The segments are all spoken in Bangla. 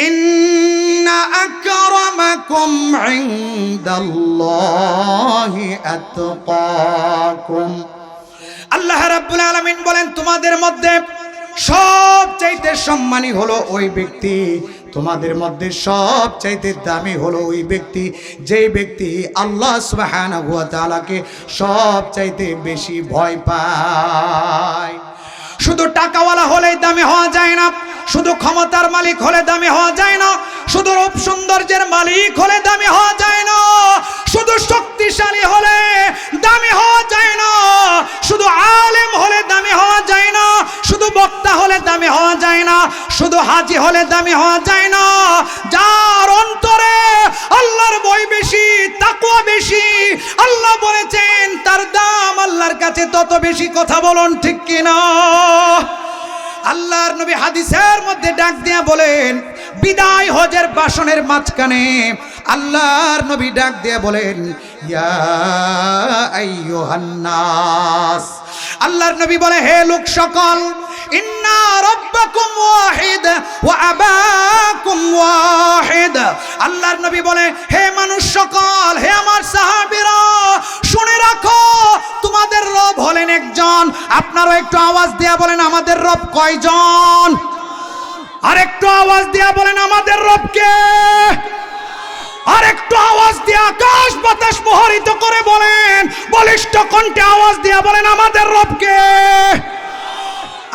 ইন্না আকরামাকুম ইনদাল্লাহি আতকাকুম। আল্লাহ রাব্বুল আলামিন বলেন, তোমাদের মধ্যে সবচাইতে সম্মানী হলো ওই ব্যক্তি, তোমাদের মধ্যে সবচাইতে দামি হলো ওই ব্যক্তি, যেই ব্যক্তি আল্লাহ সুবহানাহু ওয়া তাআলাকে সবচাইতে বেশি ভয় পায়। শুধু টাকাওয়ালা হলেই দামি হওয়া যায় না, শুধু ক্ষমতার মালিক হলে দামি হওয়া যায় না, শুধু রূপ সৌন্দর্যের মালিক হলে দামি হওয়া যায় না, শুধু শক্তিশালী হলে দামি হওয়া যায় না, শুধু আলেম হলে দামি হওয়া যায় না, শুধু বক্তা হলে দামি হওয়া যায় না, শুধু হাজী হলে দামি হওয়া যায় না। যার অন্তরে আল্লাহর ভয় বেশি, তাকওয়া বেশি, আল্লাহ বলেছেন তার দাম আল্লাহর কাছে তত বেশি। কথা বলুন ঠিক কিনা? আল্লাহর নবী হাদিসের মধ্যে ডাক দিয়া বলেন, বিদায় হজের ভাষণের মাঝখানে আল্লাহর নবী ডাক দিয়া বলেন, ইয়া আইয়ুহান নাস। আল্লাহর নবী বলে, হে লোক সকল, ইন্না রাব্বাকুম ওয়াহিদ ওয়া আবাকুম ওয়াহিদ। আল্লাহর নবী বলে, হে মানুষ সকল, হে আমার সাহাবীরা, শুনে রাখো তোমাদের রব হলেন একজন। আপনারা একটু আওয়াজ দিয়া বলেন, আমাদের রব কয়জন? আর একটু আওয়াজ দিয়া বলেন, আমাদের রব কে? আর একটু আওয়াজ দিয়া আকাশ বাতাস মোহরিত করে বলেন, বলিষ্ঠ কণ্ঠে আওয়াজ দিয়া বলেন, আমাদের রব কে?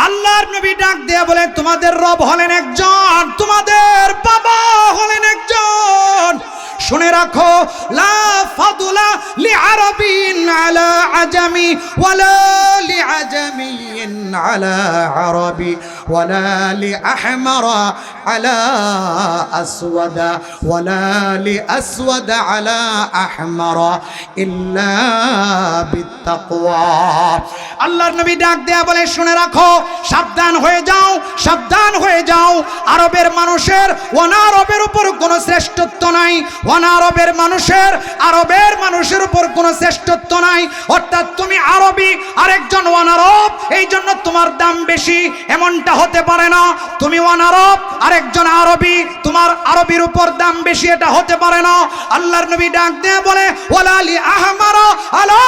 আল্লাহর নবী ডাক দিয়া বলেন, তোমাদের রব হলেন একজন, তোমাদের বাবা হলেন একজন। শুনে রাখো, লা ফাদলা লিআরাবিন আলা আজামি ওয়ালা লিআজামিন আলা আরাবি ওয়ালা লিআহমারা আলা আসওয়াদা ওয়ালা লিআসওয়াদা আলা আহমারা ইল্লা বিত্তাকওয়া। আল্লাহর নবী ডাক দেয়া বলে, শুনে রাখো, সাবধান হয়ে যাও, সাবধান হয়ে যাও। আরবের মানুষের অনারবের উপর কোনো শ্রেষ্ঠত্ব নাই, অনারবের মানুষের আরবের মানুষের উপর কোনো শ্রেষ্ঠত্ব নাই। অর্থাৎ তুমি আরবি, আরেকজন অনারব, এই জন্য তোমার দাম বেশি, এমনটা হতে পারে না। তুমি অনারব, আরেকজন আরবি, তোমার আরবির উপর দাম বেশি, এটা হতে পারে না। আল্লাহর নবী ডাক দিয়ে বলে, ওয়ালা লি আহমারা আলা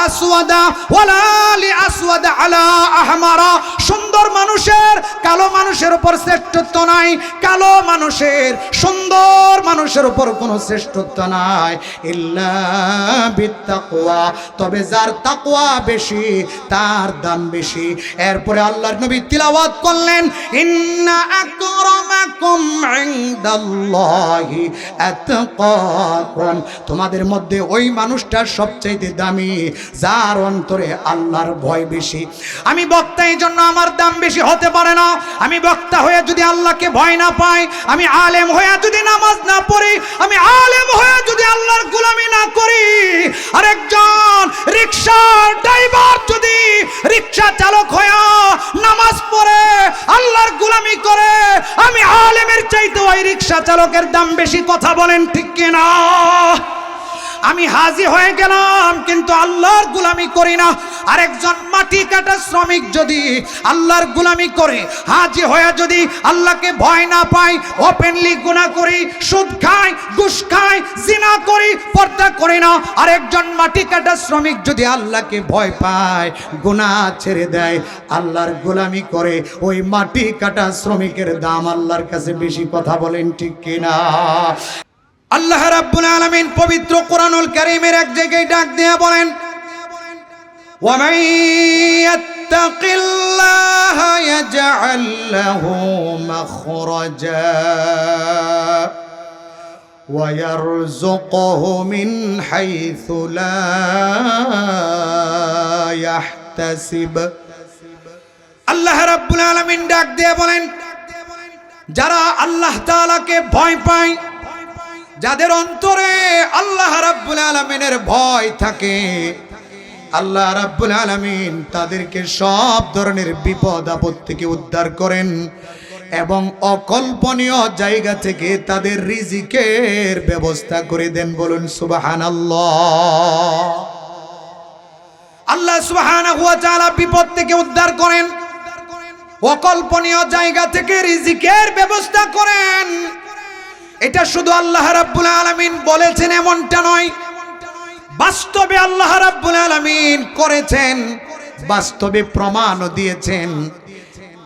আসওয়াদা ওয়ালা লি আসওয়াদা আলা আহমারা। সুন্দর মানুষের কালো মানুষের উপর শ্রেষ্ঠত্ব নাই, কালো মানুষের সুন্দর মানুষের উপর কোনো শ্রেষ্ঠত্ব নাই, ইল্লা বিত্তাকওয়া। তবে যার তাকওয়া বেশি তার দাম বেশি। এরপরে আল্লাহর নবী তিলাওয়াত করলেন, ইন্না আকরামাকুম ইনদাল্লাহি আতকাকুম। তোমাদের মধ্যে ওই মানুষটা সবচাইতে দামি যার অন্তরে আল্লাহর ভয় বেশি। আমি বক্তা, এই জন্য আমার দাম বেশি হতে পারে না। আমি বক্তা হয়ে যদি আল্লাহকে ভয় না পাই, আমি আলেম হয়ে যদি নামাজ না পড়ি, আমি আলেম হয়ে যদি আল্লাহর গোলামি না করি, আরেকজন রিকশার ড্রাইভার যদি রিকশা চালক হয়ে নামাজ পড়ে আল্লাহর গোলামি করে, আমি আলেমের চাইতে ওই রিকশা চালকের দাম বেশি। কথা বলেন ঠিক কিনা? আমি হাজী হয়ে গেলাম কিন্তু আল্লাহর গোলামি করি না। আরেকজন মাটি কাটা শ্রমিক যদি আল্লাহর গোলামি করে, হাজী হয়ে যদি আল্লাহকে ভয় না পাই, ওপেনলি গুনাহ করি, সুদ খাই, ঘুষ খাই, জিনা করি, পর্দা করি না, আরেকজন মাটি কাটা শ্রমিক যদি আল্লাহকে ভয় পায়, গুনাহ ছেড়ে দেয়, আল্লাহর গোলামি করে, ওই মাটি কাটা শ্রমিকের দাম আল্লাহর কাছে বেশি। কথা বলেন ঠিক কিনা? আল্লাহ রাব্বুল আলামিন পবিত্র কোরআনুল কারীমের এক জায়গায় ডাক দিয়ে বলেন, ওয়া মান ইয়াত্তাকিল্লাহা ইয়াজআল লাহু মাখরাজা ওয়া ইয়ারযুকহু মিন হাইসু লা ইয়াহতাসিব। আল্লাহ রাব্বুল আলামিন ডাক দিয়ে বলেন, যারা আল্লাহ তাআলাকে ভয় পায়, যাদের অন্তরে আল্লাহ রাব্বুল আলামিনের ভয় থাকে, আল্লাহ রাব্বুল আলামিন তাদেরকে সব ধরনের বিপদ আপদ থেকে উদ্ধার করেন এবং অকল্পনীয় জায়গা থেকে তাদের রিজিকের ব্যবস্থা করে দেন। বলুন সুবহানাল্লাহ। আল্লাহ সুবহানাহু ওয়া তাআলা বিপদ থেকে উদ্ধার করেন। অকল্পনীয় জায়গা থেকে রিজিকের ব্যবস্থা করেন। এটা শুধু আল্লাহ রাব্বুল আলামিন বলেছেন এমনটা নয়, বাস্তবে আল্লাহ রাব্বুল আলামিন করেছেন, বাস্তবে প্রমাণও দিয়েছেন।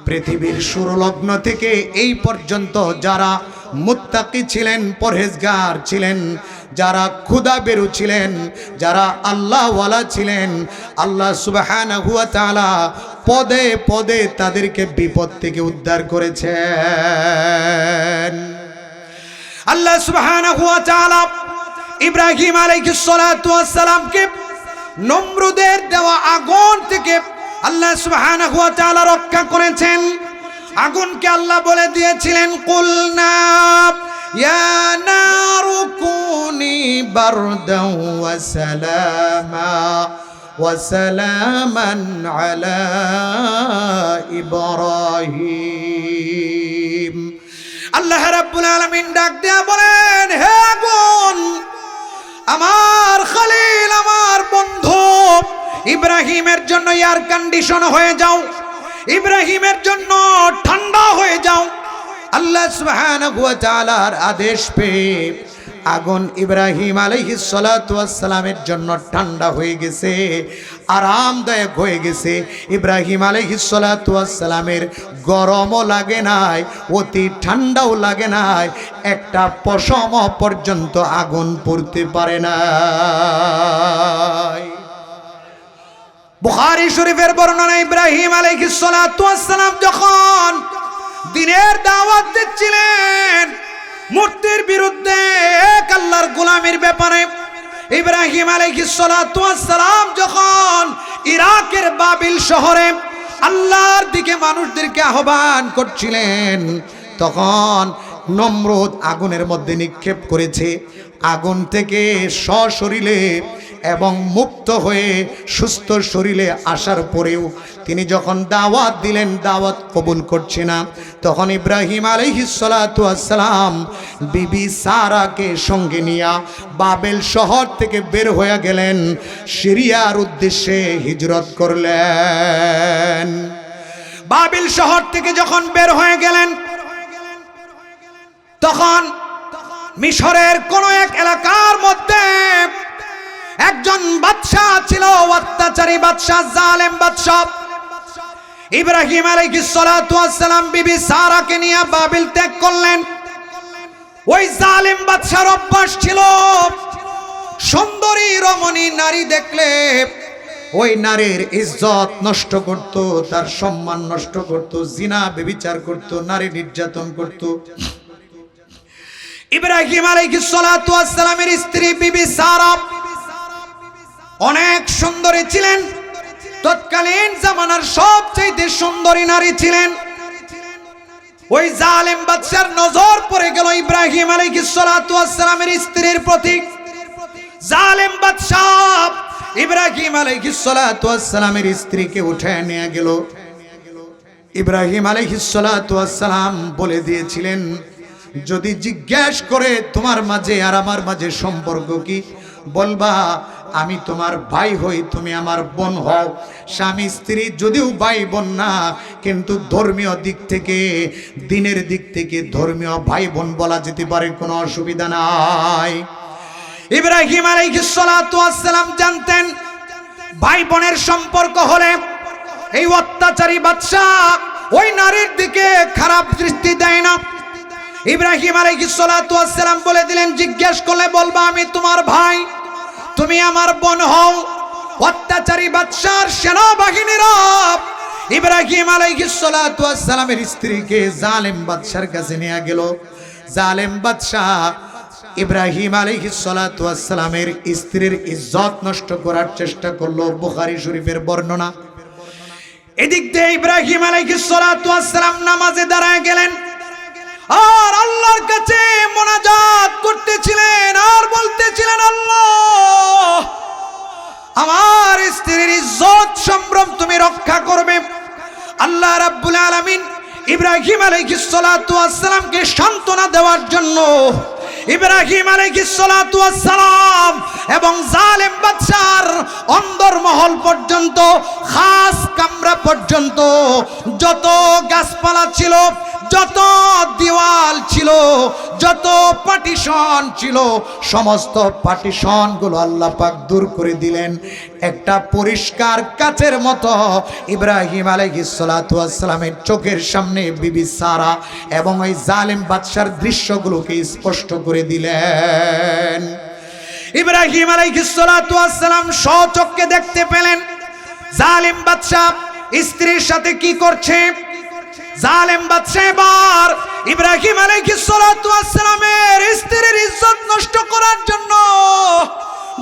পৃথিবীর শুরুলগ্ন থেকে এই পর্যন্ত যারা মুত্তাকি ছিলেন, পরহেজগার ছিলেন, যারা ক্ষুধাবেরু ছিলেন, যারা আল্লাহওয়ালা ছিলেন, আল্লাহ সুবহানাহু ওয়া তাআলা পদে পদে তাদেরকে বিপদ থেকে উদ্ধার করেছেন। আল্লাহ সুবহানাহু ওয়া তাআলা ইব্রাহিম আলাইহিস সালাতু ওয়াস সালামকে নমরুদের দেওয়া আগুন থেকে আল্লাহ সুবহানাহু ওয়া তাআলা রক্ষা করেছেন। আগুনকে আল্লাহ বলে দিয়েছিলেন, কুলনা ইয়া নারু কুনি বারদাও ওয়া সালামান আলা ইব্রাহিম। আল্লাহ রাব্বুল আলামিন ডাক দেয়া বলেন, হে আগুন, আমার খলিল, আমার বন্ধু ইব্রাহিমের জন্য এয়ার কন্ডিশন হয়ে যাও, ইব্রাহিমের জন্য ঠান্ডা হয়ে যাও। আল্লাহ সুবহানাহু ওয়া তাআলার আদেশ পেয়ে আগুন ইব্রাহিম আলাইহিস সালাতু ওয়াস সালামের জন্য ঠান্ডা হয়ে গেছে, আরামদায়ক হয়ে গেছে। ইব্রাহিম আলাইহিস সালাতু ওয়াস সালামের গরমও লাগে নাই, অতি ঠান্ডাও লাগে নাই, একটা পশম পর্যন্ত আগুন পড়তে পারে না। বুখারী শরীফের বর্ণনা, ইব্রাহিম আলাইহিস সালাতু ওয়াস সালাম যখন দ্বীনের দাওয়াত দিচ্ছিলেন, মূর্তির বিরুদ্ধে এক আল্লাহর গোলামের ব্যাপারে, ইব্রাহিম আলাইহিস সালাতু ওয়াস সালাম যখন ইরাকের বাবিল শহরে আল্লাহর দিকে মানুষদেরকে আহ্বান করছিলেন, তখন নমরুদ আগুনের মধ্যে নিক্ষেপ করেছে। আগুন থেকে সশরীরে এবং মুক্ত হয়ে সুস্থ শরীরে আসার পরেও তিনি যখন দাওয়াত দিলেন, দাওয়াত কবুল করছে না। তখন ইব্রাহিম আলাইহিস সালাতু ওয়াস সালাম বিবি সারাকে সঙ্গে নিয়ে বাবেল শহর থেকে বের হয়ে গেলেন, সিরিয়ার উদ্দেশ্যে হিজরত করলেন। বাবিল শহর থেকে যখন বের হয়ে গেলেন, তখন মিশরের কোন এক এলাকার মধ্যে একজন বাদশা ছিল, অত্যাচারী বাদশা, জালেম বাদশা। ইব্রাহিম আলাইহিস সালাতু ওয়াস সালাম বিবি সারাকে নিয়ে বাবিল ত্যাগ করলেন। ওই জালেম বাদশার অভ্যাস ছিল, সুন্দরী রমণী নারী দেখলে ওই নারীর ইজ্জত নষ্ট করত, তার সম্মান নষ্ট করত, জিনা ব্যভিচার করত, নারী নির্যাতন করত। ইব্রাহিম আলাইহিস সালাতু ওয়াস সালামের স্ত্রী বিবি সারা অনেক সুন্দরী ছিলেন, তৎকালীন জামানার সবচেয়ে সুন্দরী নারী ছিলেন। ওই জালেম বাদশার নজর পড়ে গেল ইব্রাহিম আলাইহিস সালাতু ওয়াস সালামের স্ত্রীর প্রতি। জালেম বাদশা ইব্রাহিম আলাইহিস সালাতু ওয়াস সালামের স্ত্রীকে উঠায় নিয়ে গেল। ইব্রাহিম আলাইহিস সালাতু ওয়াস সালাম বলে দিয়েছিলেন, যদি জিজ্ঞেস করে তোমার মাঝে আর আমার মাঝে সম্পর্ক কি, বলবা আমি তোমার ভাই হই, তুমি আমার বোন হও। স্বামী স্ত্রী যদিও ভাই বোন না, কিন্তু ধর্মীয় দিক থেকে, দিনের দিক থেকে ধর্মীয় ভাই বোন বলা যেতে পারে, কোনো অসুবিধা নাই। ইব্রাহিম আলাইহিস সালাতু ওয়াস সালাম জানতেন, ভাই বোনের সম্পর্ক হলে এই অত্যাচারী বাদশা ওই নারীর দিকে খারাপ দৃষ্টি দেয় না। ইব্রাহিম আলাইহিস সালাতু ওয়াস সালাম বলে দিলেন, জিজ্ঞেস করলে বলবা আমি তোমার ভাই, তুমি আমার বোন হও। অত্যাচারী বাদশার সেনাবাহিনীরা ইব্রাহিম আলাইহিস সালাতু ওয়াস সালামের স্ত্রীকে জালেম বাদশার কাছে নিয়ে গেল। জালেম বাদশা ইব্রাহিম আলাইহিস সালাতু ওয়াস সালামের স্ত্রীর ইজ্জত নষ্ট করার চেষ্টা করলো, বুখারী শরীফের বর্ণনা। এদিক দিয়ে ইব্রাহিম আলাইহিস সালাতু ওয়াস সালাম নামাজে দাঁড়ায় গেলেন, আর আল্লাহর কাছে মোনাজাত করতেছিলেন, আর বলতেছিলেন, আল্লাহ আমার স্ত্রীর ইজ্জত সম্ভ্রম তুমি রক্ষা করবে। আল্লাহ রাব্বুল আলামিন ইব্রাহিম আলাইহিস সালাতু ওয়াস সালামকে সান্ত্বনা দেওয়ার জন্য ইব্রাহিম আলাইহিস সালাতু ওয়াস সালাম এবং জালেম বাদশার অন্দরমহল পর্যন্ত, খাস কামরা পর্যন্ত যত গাছপালা ছিল, যত দেওয়াল ছিল, যত পার্টিশন ছিল, সমস্ত পার্টিশনগুলো আল্লাহ পাক দূর করে দিলেন। একটা পরিষ্কার কাচের মতো ইব্রাহিম আলাইহিস সালাতু ওয়াস সালামের চোখের সামনে বিবি সারা এবং ওই জালেম বাদশার দৃশ্যগুলোকে স্পষ্ট করে দিলেন। ইব্রাহিম আলাইহিস সালাতু ওয়াস সালাম স্বচক্ষে দেখতে পেলেন জালেম বাদশা স্ত্রীর সাথে কি করছে। জালেম বাদশা এবার ইব্রাহিম আলাইহিস সালাতু ওয়াস সালামের স্ত্রীর ইজ্জত নষ্ট করার জন্য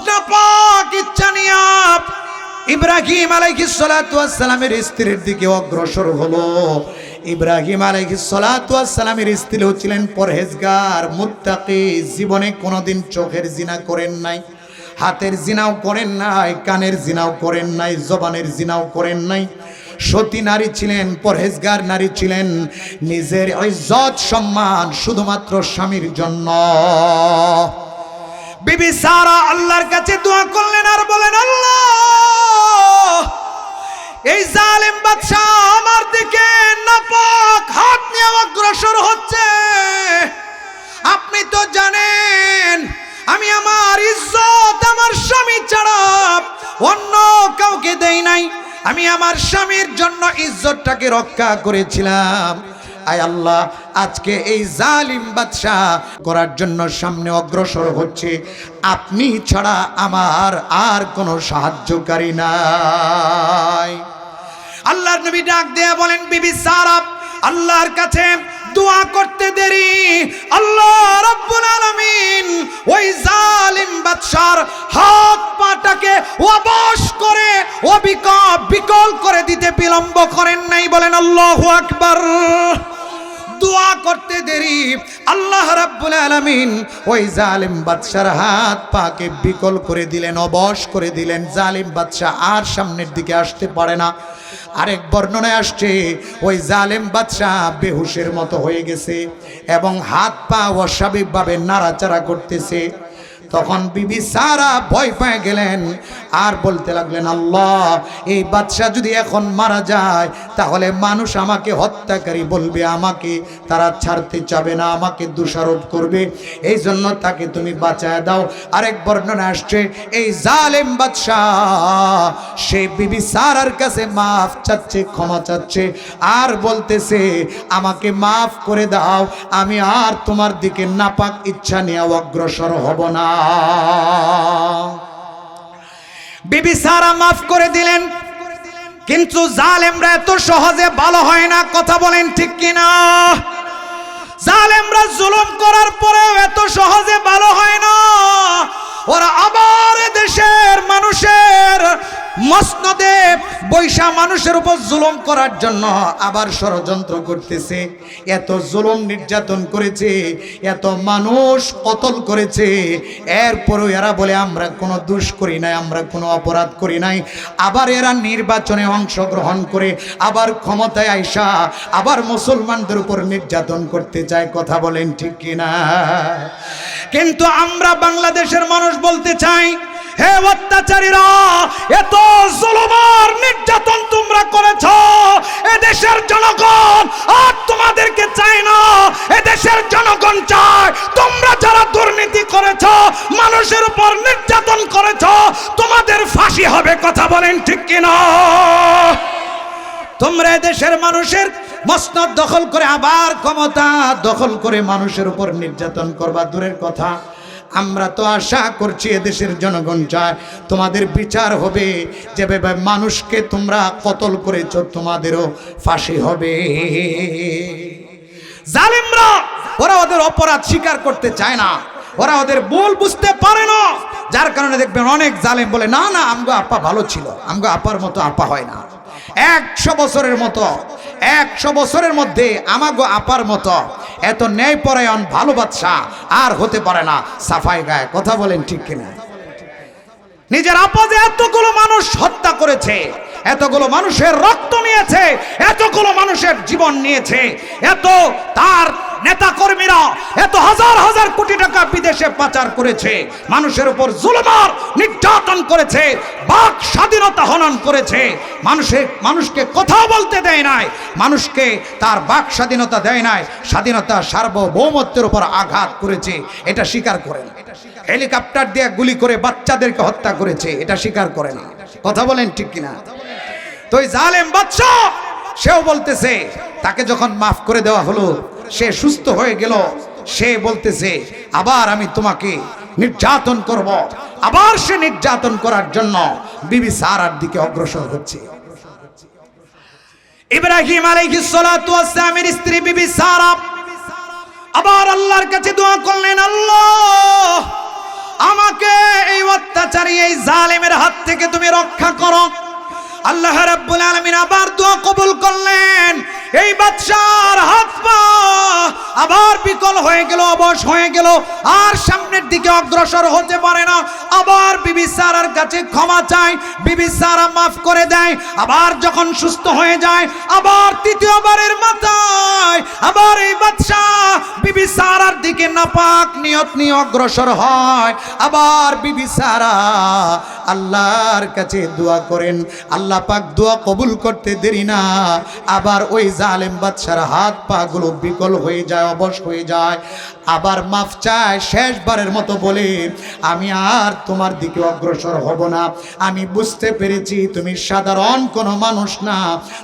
নাপাক ইচ্ছা নিয়ে ইব্রাহিম আলাইহিস সালাতু ওয়াস সালামের স্ত্রীর দিকে অগ্রসর হলো। ইব্রাহিম আলাইহিস সালাতু ওয়াস সালামের স্ত্রী ছিলেন পরহেজগার, মুত্তাকি, জীবনে কোনোদিন চোখের জিনা করেন নাই, হাতের জিনাও করেন নাই, কানের জিনাও করেন নাই, জবানের জিনাও করেন নাই। সতী নারী ছিলেন, পরহেজগার নারী ছিলেন। নিজের ইজ্জত সম্মান শুধুমাত্র স্বামীর জন্য। বিবি সারা আল্লাহর কাছে দোয়া করলেন আর বলেন, আল্লাহ, এই জালেম বাদশা আমার দিকে নাপাক হাত নিয়ে অগ্রসর হচ্ছে। আপনি তো জানেন আমি আমার ইজ্জত আমার স্বামী ছাড়া অন্য কাউকে দেই নাই। আমি আমার স্বামীর জন্য ইজ্জতটাকে রক্ষা করেছিলাম। আয় আল্লাহ, আজকে এই জালিম বাদশা করার জন্য সামনে অগ্রসর হচ্ছে, আপনি ছাড়া আমার আর কোনো সাহায্যকারী নাই। আল্লাহর নবী ডাক দিয়ে বলেন, বিবি সারা আল্লাহর কাছে দোয়া করতে দেরি আল্লাহ রাব্বুল আলামিন ওই জালিম বাদশার হাত পাটাকে অবশ করে বিকল করে দিতে বিলম্ব করেন নাই। বলেন আল্লাহু আকবার। দোয়া করতে দেরি আল্লাহ রাব্বুল আলামিন ওই জালিম বাদশার হাত পাকে বিকল করে দিলেন, অবশ করে দিলেন। জালিম বাদশা আর সামনের দিকে আসতে পারে না। আরেক বর্ণনায় আসছে ওই জালেম বাদশা বেহুশের মতো হয়ে গেছে এবং হাত পা অস্বাভাবিকভাবে নাড়াচাড়া করতেছে। তখন বিবি সারা ভয় পেয়ে গেলেন আর বলতে লাগলেন, আল্লাহ, এই বাদশা যদি এখন মারা যায় তাহলে মানুষ আমাকে হত্যাকারী বলবে, আমাকে তারা ছাড়তে চাবে না, আমাকে দোষারোপ করবে, এই জন্য তাকে তুমি বাঁচায় দাও। আরেক বর্ণনা আসছে এই জালেম বাদশা সে বিবি সারার কাছে মাফ চাচ্ছে, ক্ষমা চাচ্ছে আর বলতেছে, আমাকে মাফ করে দাও, আমি আর তোমার দিকে নাপাক ইচ্ছা নিয়ে অগ্রসর হব না। বিবি সারা মাফ করে দিলেন, কিন্তু জালেমরা এত সহজে ভালো হয় না। কথা বলেন ঠিক কিনা? জালেমরা জুলুম করার পরেও এত সহজে ভালো হয় না। ওরা আবার দেশের মানুষের মসনদে বৈশা মানুষের উপর জুলুম করার জন্য আবার ষড়যন্ত্র করতেছে। এত জুলুম নির্যাতন করেছে, এত মানুষ কতল করেছে, এরপরও এরা বলে আমরা কোনো দোষ করি নাই, আমরা কোনো অপরাধ করি নাই। আবার এরা নির্বাচনে অংশগ্রহণ করে আবার ক্ষমতায় আইসা আবার মুসলমানদের উপর নির্যাতন করতে চায়। কথা বলেন ঠিক কিনা? কিন্তু আমরা বাংলাদেশের মানুষ বলতে চাই, হে অত্যাচারীরা, এত জুলুম আর নির্যাতন তোমরা করেছ, এদেশের জনগণ আর তোমাদেরকে চায় না। এদেশের জনগণ চায় তোমরা যারা দুর্নীতি করেছ, মানুষের উপর নির্যাতন করেছ, তোমাদের ফাঁসি হবে। কথা বলেন ঠিক কিনা? তোমরা এদেশের মানুষের মসনদ দখল করে আবার ক্ষমতা দখল করে মানুষের উপর নির্যাতন করবা দূরের কথা, আমরা তো আশা করছি এদেশের জনগণ চায় তোমাদের বিচার হবে, যেভাবে মানুষকে তোমরা কতল করেছ তোমাদেরও ফাঁসি হবে। জালিমরা ওরা ওদের অপরাধ স্বীকার করতে চায় না, ওরা ওদের ভুল বুঝতে পারে না। যার কারণে দেখবেন অনেক জালিম বলে, না না, আমগো আপা ভালো ছিল, আমগো আপার মতো আপা হয় না। 100 বছরের মতো 100 বছরের মধ্যে আমাগো আপার মতো এত ন্যায়পরায়ণ ভালো বাদশা আর হতে পারে না। সাফাই গায়ে। কথা বলেন ঠিক কিনা? নিজের আপা যে এতগুলো মানুষ হত্যা করেছে, এতগুলো মানুষের রক্ত নিয়েছে, এতগুলো মানুষের জীবন নিয়েছে, এত তার নেতা কর্মীরা এত হাজার হাজার কোটি টাকা বিদেশে পাচার করেছে, মানুষের উপর জুলুম নির্যাতন করেছে, বাক স্বাধীনতা হনন করেছে, মানুষকে কথা বলতে দেয় নাই, মানুষকে তার বাক স্বাধীনতা দেয় নাই, স্বাধীনতা সার্বভৌমত্বের উপর আঘাত করেছে, এটা স্বীকার করেন। হেলিকপ্টার দিয়ে গুলি করে বাচ্চাদেরকে হত্যা করেছে, এটা স্বীকার করে না। কথা বলেন ঠিক কিনা? তো ওই জালেম বাদশা সেও বলতেছে, তাকে যখন মাফ করে দেওয়া হলো, সে সুস্থ হয়ে গেল, সে বলতেছে আবার আমি তোমাকে নির্যাতন করব। আবার সে নির্যাতন করার জন্য বিবি সারার দিকে অগ্রসর হচ্ছে। ইব্রাহিম আলাইহিস সালাতু ওয়াস সালামের স্ত্রী বিবি সারা আবার আল্লাহর কাছে দোয়া করলেন, আল্লাহ আমাকে এই অত্যাচারী এই জালেমের হাত থেকে তুমি রক্ষা করো। আল্লাহ রাব্বুল আলামিন আবার দোয়া কবুল করলেন। এই বাদশার হাত পা আবার বিকল হয়ে গেল, অবশ হয়ে গেল, আর সামনের দিকে অগ্রসর হতে পারে না। আবার বিবি সারার কাছে ক্ষমা চায়, বিবি সারা মাফ করে দেয়। আবার যখন সুস্থ হয়ে যায়, আবার তৃতীয়বারের মাথায় আবার এই বাদশা বিবি সারার দিকে নাপাক নিয়ত নিয়ে অগ্রসর হয়। আবার বিবি সারা আল্লাহর কাছে দোয়া করেন, আল্লাহ পাক দোয়া কবুল করতে দেরি না, আবার ওই জালেম বাদশার হাত পা গুলো বিকল হয়ে যায়, অবশ হয়ে যায়। আবার মাফ চায়, শেষবারের মতো বলে, আমি আর তোমার দিকে অগ্রসর হব না, আমি বুঝতে পেরেছি তুমি সাধারণ কোনো মানুষ না,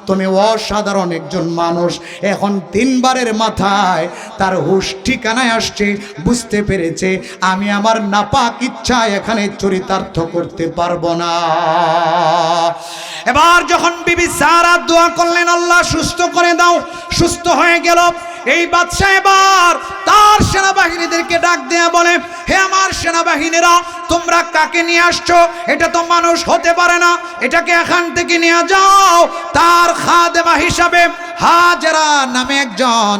তুমি অসাধারণ একজন মানুষ। এখন তিনবারের মাথায় তার হুশ ঠিকানায় আসছে, বুঝতে পেরেছে আমি আমার নাপাক ইচ্ছা এখানে চরিতার্থ করতে পারবো না। এবার যখন বিবি সারা দোয়া করলেন, আল্লাহ সুস্থ করে দাও, সুস্থ হয়ে গেল। এই বাদশা এবার তার সেনাবাহিনীদেরকে ডাক দেয়া বলে, হে আমার সেনাবাহিনীরা, তোমরা কাকে নিয়ে আসছো? এটা তো মানুষ হতে পারে না, এটাকে এখান থেকে নিয়ে যাও। তার খাদেমা হিসাবে হাজেরা নামে একজন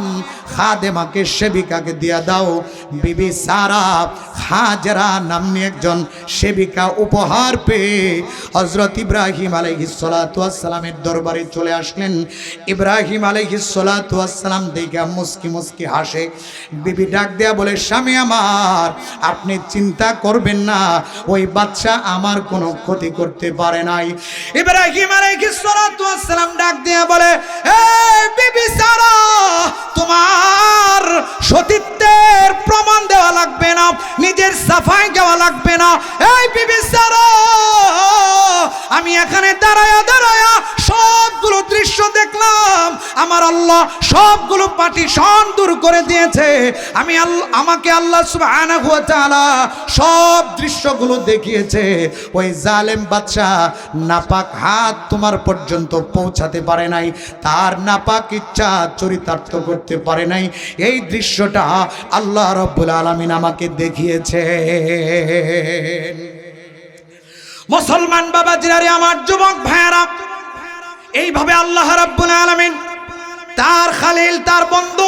খাদেমাকে, সেবিকাকে দিয়া দাও। বিবি সারা হাজেরা নামে একজন সেবিকা উপহার পেয়ে হযরত ইব্রাহিম আলাইহিস সালাতু ওয়াস সালামের দরবারে চলে আসলেন। ইব্রাহিম আলাইহিস সালাতু ওয়াস সালাম দেখে মুস্কি মুস্কি হাসে। বিবি ডাক দেয়া বলে, স্বামী আমার, আপনি চিন্তা করবেন না, ওই বাদশা আমার কোনো ক্ষতি করতে পারে নাই। ইব্রাহিম আলাইহিস সালাতু ওয়াস সালাম ডাক দেয়া বলে, হে বিবি সারা, তোমার সতীত্বের প্রমাণ দেওয়া লাগবে না, নিজের সাফাই দেওয়া লাগবে না। এই বিবি সারা, আমি এখানে দাঁড়ায়া দাঁড়ায়া সবগুলো দৃশ্য দেখলাম, আমার আল্লাহ সবগুলো পাটিশন দূর করে দিয়েছে। আমাকে আল্লাহ সুবহানাহু ওয়া তাআলা সব দৃশ্যগুলো দেখিয়েছে। ওই জালেম বাদশা নাপাক হাত তোমার পর্যন্ত পৌঁছাতে পারে নাই, তার নাপাক ইচ্ছা চরিতার্থ করতে পারে নাই। এই দৃশ্যটা আল্লাহ রাব্বুল আলামিন আমাকে দেখিয়েছে। মুসলমান বাবাজিরা, আমার যুবক ভাইয়েরা, এইভাবে আল্লাহ রাব্বুল আলামিন তার খালিল, তার বন্ধু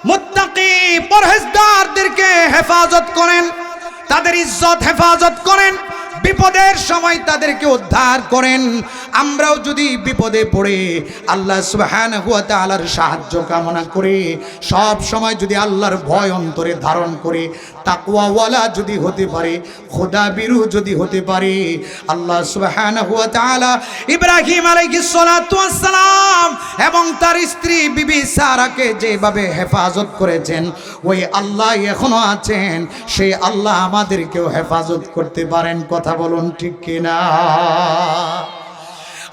মুত্তাকি পরহেজগারদেরকে হেফাজত করেন, তাদের ইজ্জত হেফাজত করেন, বিপদের সময় তাদেরকে উদ্ধার করেন। আমরাও যদি বিপদে পড়ে আল্লাহ সুবহানাহু ওয়া তাআলার সাহায্য কামনা করি, সব সময় যদি আল্লাহর ভয় অন্তরে ধারণ করে তাকওয়াওয়ালা যদি হতে পারে, খোদাবিরু যদি হতে পারে, আল্লাহ সুবহানাহু ওয়া তাআলা ইব্রাহিম আলাইহিস সালাতু ওয়াস সালাম এবং তার স্ত্রী বিবি সারাকে যেভাবে হেফাজত করেছেন, ওই আল্লাহ এখনো আছেন, সেই আল্লাহ আমাদেরকেও হেফাজত করতে পারেন। কথা বলুন ঠিক কিনা?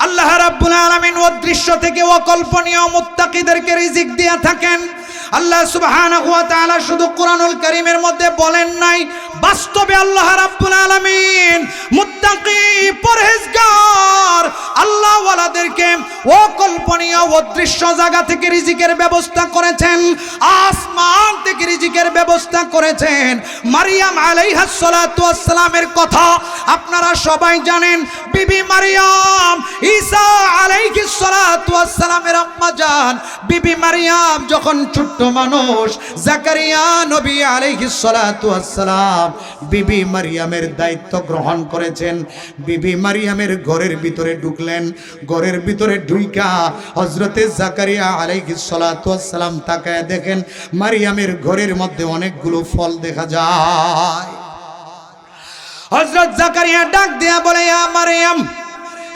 আল্লাহ রাব্বুল আলামিন অদৃশ্য থেকে অকল্পনীয় মুত্তাকিদেরকে রিজিক দিয়ে থাকেন। আল্লাহ সুবহানাহু ওয়া তাআলা শুধু কোরআনুল কারীমের মধ্যে বলেন নাই, বাস্তবে আল্লাহ রাব্বুল আলামিন মুত্তাকি পরহেজগার আল্লাহ ওয়ালাদেরকে অকল্পনীয় অদৃশ্য জায়গা থেকে রিজিকের ব্যবস্থা করেছেন, আসমান থেকে রিজিকের ব্যবস্থা করেছেন। মারিয়াম আলাইহাস সালাতু ওয়াস সালামের কথা আপনারা সবাই জানেন। বিবি মারিয়াম, ঈসা আলাইহিস সালাতু ওয়াস সালামের আম্মা জান বিবি মারিয়াম যখন ছোট্ট ছোট্ট মানুষ জাকারিয়া নবী আলাইহিস সালাতু ওয়াস সালাম বিবি মারিয়ামের দায়িত্ব গ্রহণ করেছেন। বিবি মারিয়ামের ঘরের ভিতরে ঢুকলেন। ঘরের ভিতরে ঢুইকা হযরতে জাকারিয়া আলাইহিস সালাতু ওয়াস সালাম তাকায় দেখেন মারিয়ামের ঘরের মধ্যে অনেকগুলো ফল দেখা যায়। হযরত জাকারিয়া ডাক দিয়া বলে, ইয়া মারিয়াম,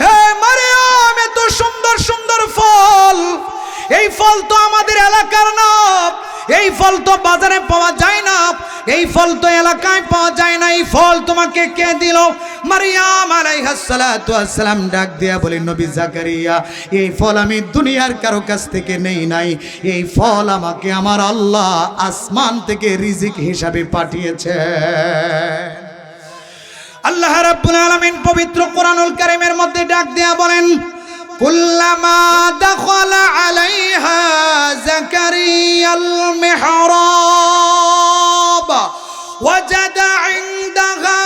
হে মারিয়াম, এত সুন্দর সুন্দর ফল, এই ফল তো আমাদের এলাকার না, এই ফল তো বাজারে পাওয়া যায় না, এই ফল তো এলাকায় পাওয়া যায় না, এই ফল তোমাকে কে দিল? মারিয়াম আলাইহিস সালাতু ওয়াস সালাম ডাক দিয়া বলে, নবী জাকারিয়া, এই ফল আমি দুনিয়ার কারো কাছ থেকে নেই নাই, এই ফল আমাকে আমার আল্লাহ আসমান থেকে রিজিক হিসাবে পাঠিয়েছে। আল্লাহ রাব্বুল আলামিন পবিত্র কোরআনুল কারীমের মধ্যে ডাক দিয়া বলেন, কুল্লামা দাখালা আলাইহা জাকারিয়াল মিহরাব ওয়াজাদা ইনদাহা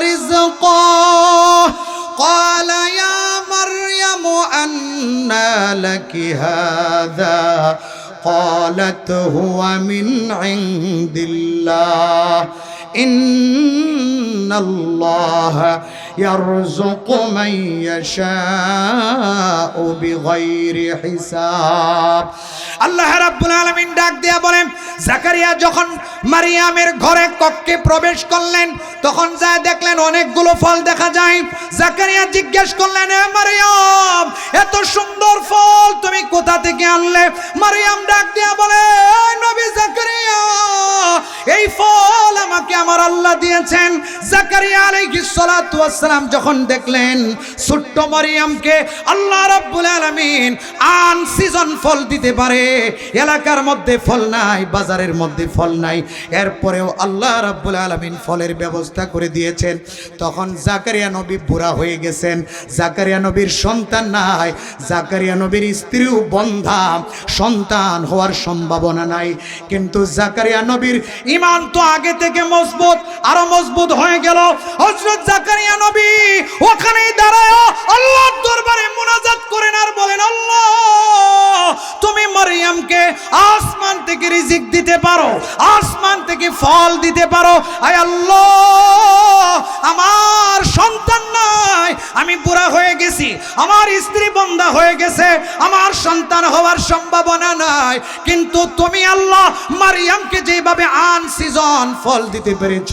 রিজকা ক্বালা ইয়া মারইয়াম আন্না লাকি হাযা ক্বালাত হুয়া মিন ইনদিল্লাহ ইন্নাল্লাহা ইয়ারযুকু মান ইয়াশাউ বিগাইরি হিসাব। আল্লাহ রাব্বুল আলামিন ডাক দিয়া বলেন, জাকারিয়া যখন মারিয়ামের ঘরে কক্ষে প্রবেশ করলেন তখন যা দেখলেন অনেকগুলো ফল দেখা যায়। জাকারিয়া জিজ্ঞেস করলেন, হে মারিয়াম, এত সুন্দর ফল তুমি কোথা থেকে আনলে? মারিয়াম ডাক দিয়া বলে, নবী জাকারিয়া, এই ফল আমাকে আমার আল্লাহ দিয়েছেন। জাকারিয়া আলাইহিস সালাতু ওয়াস সালাম যখন দেখলেন ছোট্ট মারিয়ামকে আল্লাহ রাব্বুল আলামিন আন সিজন ফল দিতে পারে, এলাকার মধ্যে ফল নাই, বাজারের মধ্যে ফল নাই, এরপরেও আল্লাহ রাব্বুল আলামিন ফলের ব্যবস্থা করে দিয়েছেন। তখন জাকারিয়া নবী বুড়া হয়ে গেছেন, জাকারিয়া নবীর সন্তান নাই, জাকারিয়া নবীর স্ত্রীও বন্ধা, সন্তান হওয়ার সম্ভাবনা নাই। কিন্তু জাকারিয়া নবীর ঈমান তো আগে থেকে মজবুত, আরো মজবুত হয়ে গেল। হযরত জাকারিয়া নবী ওখানেই দাঁড়ায় আল্লাহর দরবারে মুনাজাত করেন আর বলেন, আল্লাহ, তুমি মারিয়ামকে আসমান থেকে রিজিক দিতে পারো, আসমান থেকে ফল দিতে পারো। আয় আল্লাহ, আমার সন্তান নাই, আমি বুড়া হয়ে গেছি, আমার স্ত্রী বন্ধা হয়ে গেছে, আমার সন্তান হওয়ার সম্ভাবনা নাই, কিন্তু তুমি আল্লাহ মারিয়ামকে যেভাবে আন সিজন ফল দিতে পেরেছ,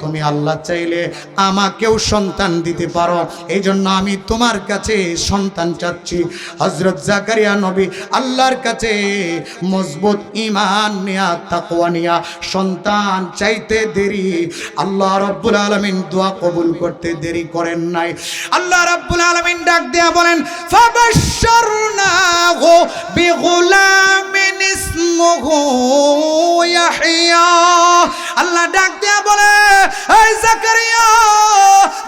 তুমি আল্লাহ চাইলে আমাকেও সন্তান দিতে পারো, এই জন্য আমি তোমার কাছে সন্তান চাচ্ছি। হযরত জাকারিয়া নবী আল্লাহর কাছে মজবুত ঈমান নিয়া, তাকওয়া নিয়া সন্তান চাইতে দেরি, আল্লাহ রাব্বুল আলামিন দোয়া কবুল করতে দেরি করেন নাই। আল্লাহ রাব্বুল আলামিন ডাক দেয়া বলেন, ফাবাশশারনাহু বিগুলামিন ইসমুহু ইয়াহইয়া। আল্লাহ ডাক দেয়া বলে, এই জাকারিয়া,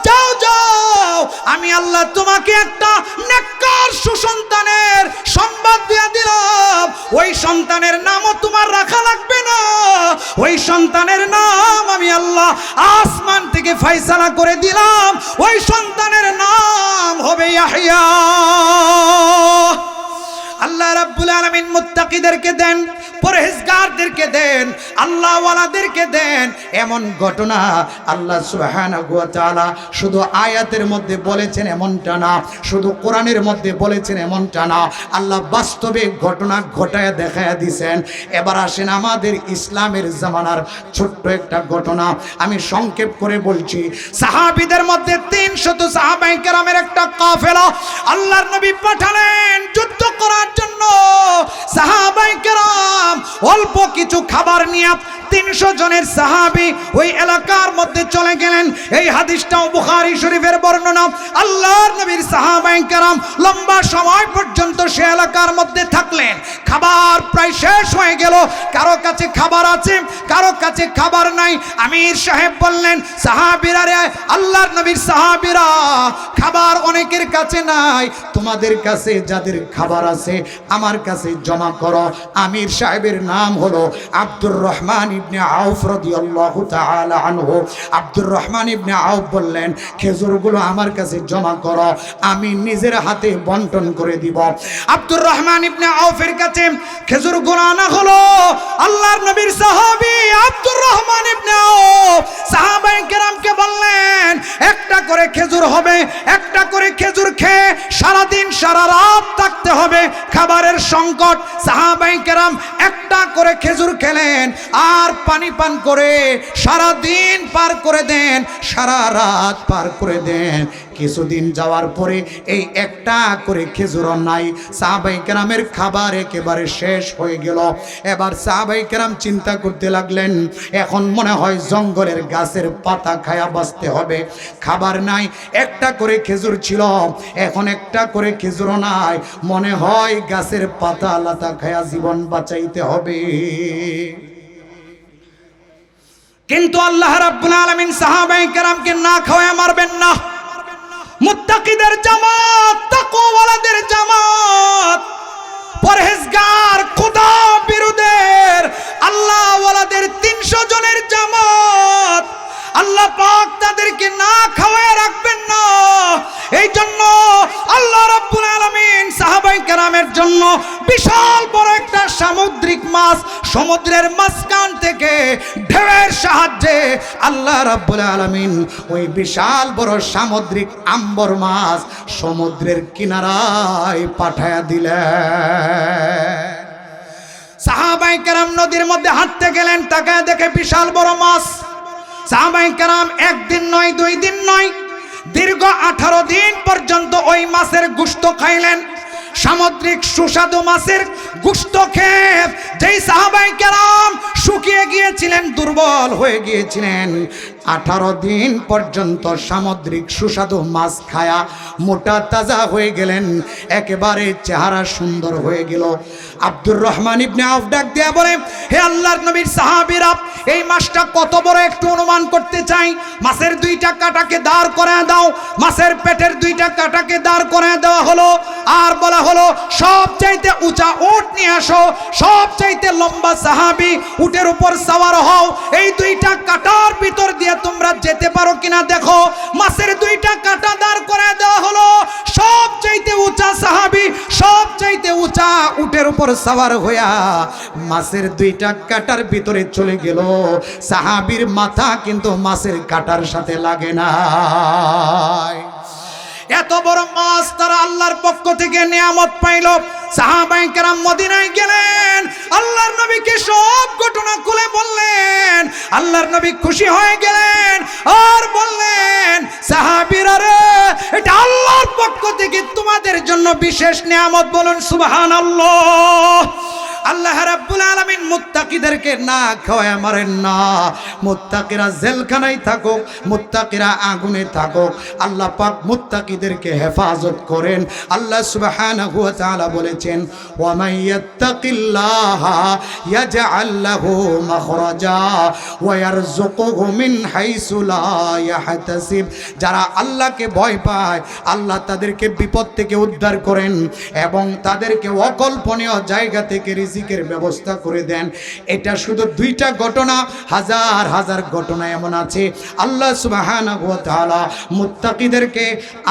যাও যাও, আমি আল্লাহ তোমাকে একটা নেককার সুসন্তানের সংবাদ দিয়ে দিলাম। ওই সন্তানের নামও তোমার রাখা লাগবে না, ওই সন্তানের নাম আমি আল্লাহ আসমান থেকে ফয়সালা করে দিলাম, ওই সন্তানের নাম হবে ইয়াহইয়া। আল্লাহ রাব্বুল আলামিন মুত্তাকিদেরকে দেন, পরহেজগারদেরকে দেন, আল্লাহওয়ালাদেরকে দেন এমন ঘটনা। আল্লাহ সুবহানাহু ওয়া তাআলা শুধু আয়াতের মধ্যে বলেছেন এমনটা না, শুধু কোরআনের মধ্যে বলেছেন এমনটা না, আল্লাহ বাস্তবে ঘটনা ঘটায় দেখায় দিয়েছেন। এবার আসেন আমাদের ইসলামের জামানার ছোট্ট একটা ঘটনা, আমি সংক্ষেপ করে বলছি। সাহাবীদের মধ্যে 300 সাহাবায়ে কেরামের একটা কাফেলা আল্লাহর নবী পাঠালেন যুদ্ধ করার জন্য। সাহাবায়ে কেরাম অল্প কিছু খাবার নিয়ে 300 জনের সাহাবী ওই এলাকার মধ্যে চলে গেলেন। এই হাদিসটাও বুখারী শরীফের বর্ণনা। আল্লাহর নবীর সাহাবায়ে কেরাম লম্বা সময় পর্যন্ত সে এলাকার মধ্যে থাকলেন। খাবার প্রায় শেষ হয়ে গেল, কারো কাছে খাবার আছে, কারো কাছে খাবার নাই। আমির সাহেব বললেন, সাহাবীরা রে, আল্লাহর নবীর সাহাবীরা, খাবার অনেকের কাছে নাই, তোমাদের কাছে যাদের খাবার আছে আমার কাছে জমা করো। আমির সাহেবের নাম হলো আব্দুর রহমান ইবনে আউফ রাদিয়াল্লাহু তাআলা আনহু, আব্দুর রহমান ইবনে আউফ বললেন, খেজুরগুলো আমার কাছে জমা করো, আমি নিজের হাতে বন্টন করে দিব। আব্দুর রহমান ইবনে আউফের কাছে খেজুরগুলো আনা হলো। আল্লাহর নবীর সাহাবী আব্দুর রহমান ইবনে আউফ সাহাবায়ে কেরামকে বললেন, একটা করে খেজুর হবে, একটা করে খেজুর খেয়ে সারা দিন সারা রাত থাকতে হবে, খাবারের সংকট। সাহাবায়ে কেরাম একটা করে খেজুর খেলেন আর পানি পান করে সারা দিন পার করে দেন, সারা রাত পার করে দেন। কিছুদিন যাওয়ার পরে এই একটা করে খেজুরও নাই, সাহাবায়ে কেরামের খাবার একেবারে শেষ হয়ে গেল। এবার সাহাবায়ে কেরাম চিন্তা করতে লাগলেন, এখন মনে হয় জঙ্গলের গাছের পাতা খায়া বাঁচতে হবে, খাবার নাই। একটা করে খেজুর ছিল, এখন একটা করে খেজুরও নাই, মনে হয় গাছের পাতা লতা খায়া জীবন বাঁচাইতে হবে। কিন্তু আল্লাহ রাব্বুল আলামিন সাহাবায়ে কেরামকে না খাওয়ায় মারবেন না। মুত্তাকিদের জামাত, তাকওয়াওয়ালাদের জামাত, পরহেজগার খোদা বিরুদ্ধের আল্লাহ ওয়ালাদের 300 জনের জামাত। আল্লাহ পাক তাদেরকে না খাওয়ায় রাখবেন না। এই জন্য আল্লাহ রাব্বুল আলামিন সাহাবায়ে কেরামের জন্য বিশাল বড় একটা সামুদ্রিক মাছ সমুদ্রের মাঝখান থেকে ঢেউয়ের সাহায্যে আল্লাহ রাব্বুল আলামিন ওই বিশাল বড় সামুদ্রিক আম্বর মাছ সমুদ্রের কিনারায় পাঠায়া দিলেন। সাহাবায়ে কেরাম নদীর মধ্যে হাঁটতে গেলেন, তাকায় দেখে বিশাল বড় মাছ। সাহাবায়ে কেরাম একদিন নয়, 2 দিন নয়, দীর্ঘ 18 দিন পর্যন্ত ওই মাছের গোশত খাইলেন। সামুদ্রিক সুস্বাদু মাছের গোশত খেয়ে যেই সাহাবায়ে কেরাম শুকিয়ে গিয়েছিলেন, দুর্বল হয়ে গিয়েছিলেন, 18 দিন পর্যন্ত সামুদ্রিক সুস্বাদু মাছ খায়া মোটা তাজা হয়ে গেলেন, একেবারে চেহারা সুন্দর হয়ে গেল। আব্দুর রহমান ইবনে আউফ ডাক দিয়া বলে, হে আল্লাহর নবীর সাহাবীরা, এই মাছটা কত বড় একটু অনুমান করতে চাই। মাছের 2টা কাঁটাকে দাঁড় করায় দাও। মাছের পেটের 2টা কাঁটাকে দাঁড় করায় দেওয়া হলো, আর বলা হলো সবচাইতে উঁচা উট নিয়ে আসো, সবচাইতে লম্বা সাহাবী উটের উপর সওয়ার হও, এই 2টা কাঁটার ভিতর দিয়ে তোমরা যেতে পারো কিনা দেখো। মাছের 2টা কাঁটা দাঁড় করায় দেওয়া হলো। সবচাইতে উঁচা সাহাবী সবচাইতে উঁচা উটের উপর সওয়ার হইয়া মাছের 2টা কাঁটার ভিতরে চলে গেল। সাহাবীর মাথা কিন্তু মাছের কাঁটার সাথে লাগে না। এত বড় মাছ তারা আল্লাহর পক্ষ থেকে নিয়ামত পাইল। সাহাবায়ে কেরাম মদিনায় গেলেন, আল্লাহর নবীকে সব ঘটনা খুলে বললেন। আল্লাহর নবী খুশি হয়ে গেলেন আর বললেন, সাহাবীরা রে, এটা আল্লাহর পক্ষ থেকে তোমাদের জন্য বিশেষ নিয়ামত, বলুন সুবহানাল্লাহ। আল্লাহ রাব্বুল আলামিন মুত্তাকিদেরকে না খাওয়ায় মারেন না। মুত্তাকিরা জেলখানায় থাকুক, মুত্তাকিরা আগুনে থাকুক, আল্লাহ পাক মুত্তাকিদেরকে হেফাজত করেন। আল্লাহ সুবহানাহু ওয়া তাআলা বলেছেন, ওয়া মান ইয়াত্তাকিল্লাহা ইয়াজআল লাহু মাখরাজা ওয়া ইয়ারযুকুহু মিন হাইসু লা ইয়াহতাসিব। যারা আল্লাহকে ভয় পায়, আল্লাহ তাদেরকে বিপদ থেকে উদ্ধার করেন এবং তাদেরকে অকল্পনীয় জায়গা থেকে রিজিকের ব্যবস্থা করে দেন। এটা শুধু 2টা ঘটনা, হাজার হাজার ঘটনা এমন আছে। আল্লাহ সুবহানাহু ওয়া তাআলা মুত্তাকিদেরকে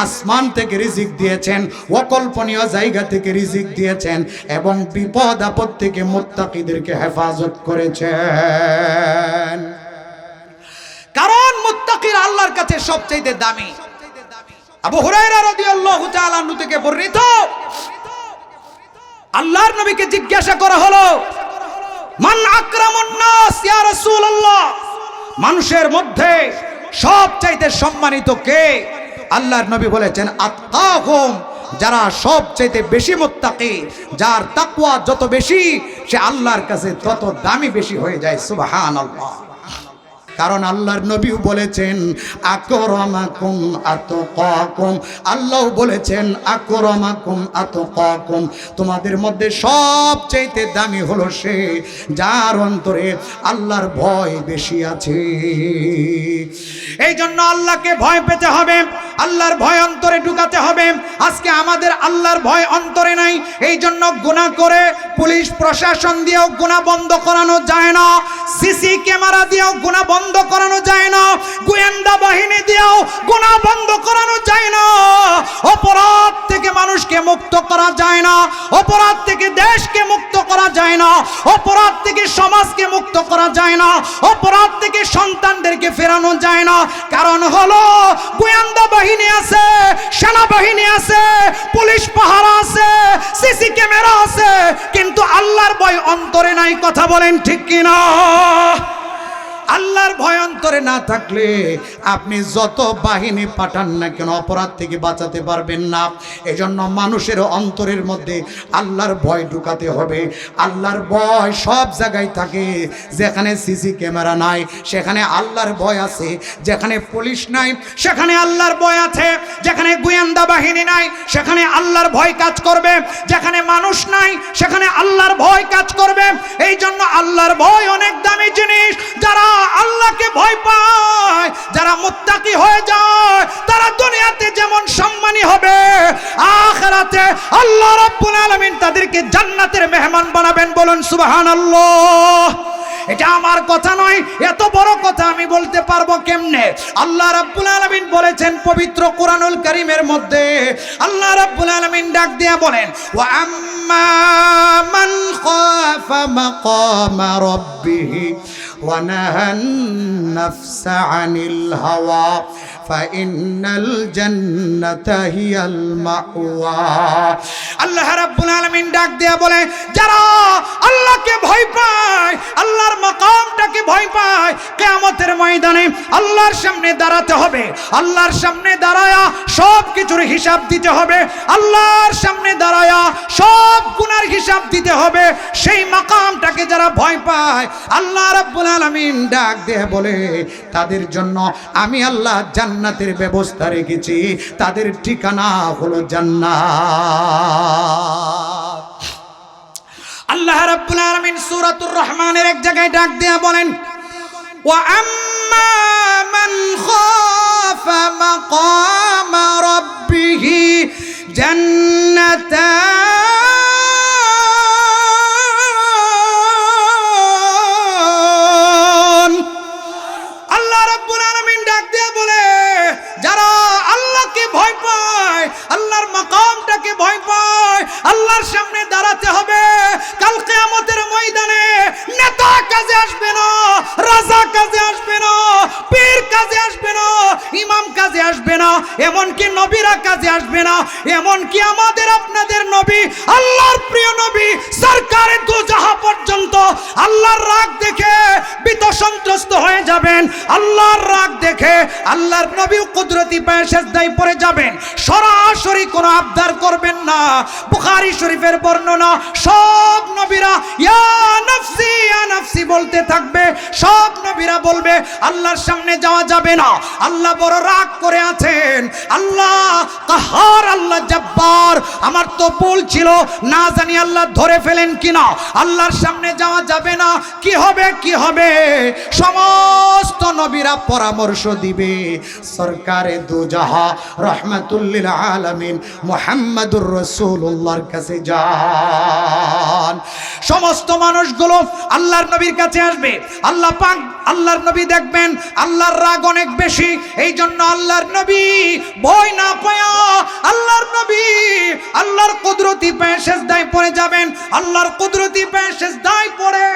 আসমান থেকে রিজিক দিয়েছেন, অকল্পনীয় জায়গা থেকে রিজিক দিয়েছেন এবং বিপদ আপদ থেকে মুত্তাকিদেরকে হেফাজত করেছেন। কারণ মুত্তাকিরা আল্লাহর কাছে সবচেয়ে দামি। আবু হুরায়রা রাদিয়াল্লাহু তাআলা আনহু থেকে বর্ণিত, আল্লাহর নবীকে জিজ্ঞাসা করা হলো, মান আকরামুন নাস ইয়া রাসূলুল্লাহ, মানুষের মধ্যে সবচাইতে সম্মানিত কে? আল্লাহর নবী বলেছেন, আতকাহুম, যারা সবচাইতে বেশি মুত্তাকি, যার তাকওয়া যত বেশি সে আল্লাহর কাছে তত দামি বেশি হয়ে যায়। সুবহানাল্লাহ। কারণ আল্লাহর নবীও বলেছেন আকরামাকুম আতকাকুম, আল্লাহ বলেছেন আকরামাকুম আতকাকুম, তোমাদের মধ্যে সবচেয়ে দামি হলো সে যার অন্তরে আল্লাহর ভয় বেশি আছে। এই জন্য আল্লাহকে ভয় পেতে হবে, আল্লাহর ভয় অন্তরে ঢুকাতে হবে। আজকে আমাদের আল্লাহর ভয় অন্তরে নাই, এই জন্য গুনাহ করে পুলিশ প্রশাসন দিয়েও গুনাহ বন্ধ করানো যায় না, সিসি ক্যামেরা দিয়েও গুনাহ বন্ধ করানো যায় না, গোয়েন্দা বাহিনী দিয়েও গুনাহ বন্ধ করানো যায় না। অপরাধ থেকে মানুষকে মুক্ত করা যায় না, অপরাধ থেকে দেশকে মুক্ত করা যায় না, অপরাধ থেকে সমাজকে মুক্ত করা যায় না, অপরাধ থেকে সন্তানদেরকে ফেরানো যায় না। কারণ হলো গোয়েন্দা বাহিনী আছে, সেনাবাহিনী আছে, পুলিশ পাহারা আছে, সিসি ক্যামেরা আছে, কিন্তু আল্লাহর ভয় অন্তরে নাই। কথা বলেন ঠিক কিনা? আল্লাহর ভয় অন্তরে না থাকলে আপনি যত বাহিনী পাঠান না কেন অপরাধ থেকে বাঁচাতে পারবেন না। এজন্য মানুষের অন্তরের মধ্যে আল্লাহর ভয় ঢুকাতে হবে। আল্লাহর ভয় সব জায়গায় থাকে। যেখানে সিসি ক্যামেরা নাই সেখানে আল্লাহর ভয় আছে, যেখানে পুলিশ নাই সেখানে আল্লাহর ভয় আছে, যেখানে গোয়েন্দা বাহিনী নাই সেখানে আল্লাহর ভয় কাজ করবে, যেখানে মানুষ নাই সেখানে আল্লাহর ভয় কাজ করবে। এই জন্য আল্লাহর ভয় অনেক দামি জিনিস। যারা আল্লাহকে ভয় পায়, যারা মুত্তাকি হয়ে যায়, তারা দুনিয়াতে যেমন সম্মানী হবে, আখিরাতে আল্লাহ রাব্বুল আলামিন তাদেরকে জান্নাতের মেহমান বানাবেন। বলুন সুবহানাল্লাহ। এটা আমার কথা নয়, এত বড় কথা আমি বলতে পারবো কেমনে? আল্লাহ রাব্বুল আলামিন বলেছেন পবিত্র কোরআনুল কারীমের মধ্যে, আল্লাহ রাব্বুল আলামিন ডাক দিয়ে বলেন, ওয়া আম্মা মান খাফা মাকামা রাব্বিহি ওয়া নাহান নাফসা আনিল হাওয়া ফাইন্নাল জান্নাতা হিয়াল মাওয়া। আল্লাহ রাব্বুল আলামিন ডাক দিয়ে বলে, যারা আল্লাহকে ভয় পায়, আল্লাহর মাকামটাকে ভয় পায়, কিয়ামতের ময়দানে আল্লাহর সামনে দাঁড়াতে হবে, আল্লাহর সামনে দাঁড়ায়া সব কিছুর হিসাব দিতে হবে, আল্লাহর সামনে দাঁড়ায়া সব গুনার হিসাব দিতে হবে। সেই মাকামটাকে যারা ভয় পায়, আল্লাহ রাব্বুল আলামিন ডাক দিয়ে বলে, তাদের জন্য আমি আল্লাহ জান্নাতের ব্যবস্থা রেখেছি, তাদের ঠিকানা হলো জান্নাত। আল্লাহ রাব্বুল আলামিন সূরাতুর রহমানের এক জায়গায় ডাক দিয়ে বলেন, ওয়া আম্মা মান খাফা মাকামা রাব্বিহি জান্নাতান। আল্লাহ রাব্বুল আলামিন ডাক দিয়ে বলে, যারা আল্লাহকে ভয় পায়, আল্লাহর মাকামটাকে ভয় পায়, আল্লাহর সামনে দাঁড়াতে হবে, কাল কিয়ামতের ময়দানে নেতা কাজে আসবে না, রাজা কাজে আসবে না, পীর কাজে আসবে না, ইমাম কাজে আসবে না, এমনকি নবীরা কাজে আসবে না, এমনকি আমাদের আপনাদের নবী, আল্লাহর প্রিয় নবী সরকারে দু জাহান পর্যন্ত আল্লাহর রাগ দেখে ভীত সন্ত্রস্ত হয়ে যাবেন। আল্লাহর রাগ দেখে আল্লাহর নবী কুদরতি পায়ে সেজদায় পড়ে যাবেন, সরাসরি কোনো আবদার করবেন না। বুখারী শরীফের বর্ণনা, সব নবীরা ইয়া নাফসি ইয়া নাফসি বলতে থাকবে, সব নবীরা বলবে আল্লাহর সামনে যাওয়া যাবে না, আল্লাহ বড় রাগ করে আছেন, আল্লাহ কাহার, আল্লাহ জব্বার, আমার তো ভুল ছিল, না জানি আল্লাহ ধরে ফেলেন কিনা, আল্লাহর সামনে যাওয়া যাবে না, কি হবে কি হবে? সমস্ত নবীরা পরামর্শ দিবে সরকারে দু জাহান রাহমাতুল লিল আলামিন মুহাম্মাদুর রাসূলুল্লাহর কাছে যান। সমস্ত মানুষগুলো আল্লাহর নবীর কাছে আসবে। আল্লাহ পাক, আল্লাহর নবী দেখবেন আল্লাহর রাগ অনেক বেশি, এই জন্য আল্লাহর নবী ভয় না পায়া আল্লাহর নবী আল্লাহর কুদরতি পায়ে সেজদায় পড়ে যাবেন। আল্লাহর কুদরতি পায়ে সেজদায় পড়ে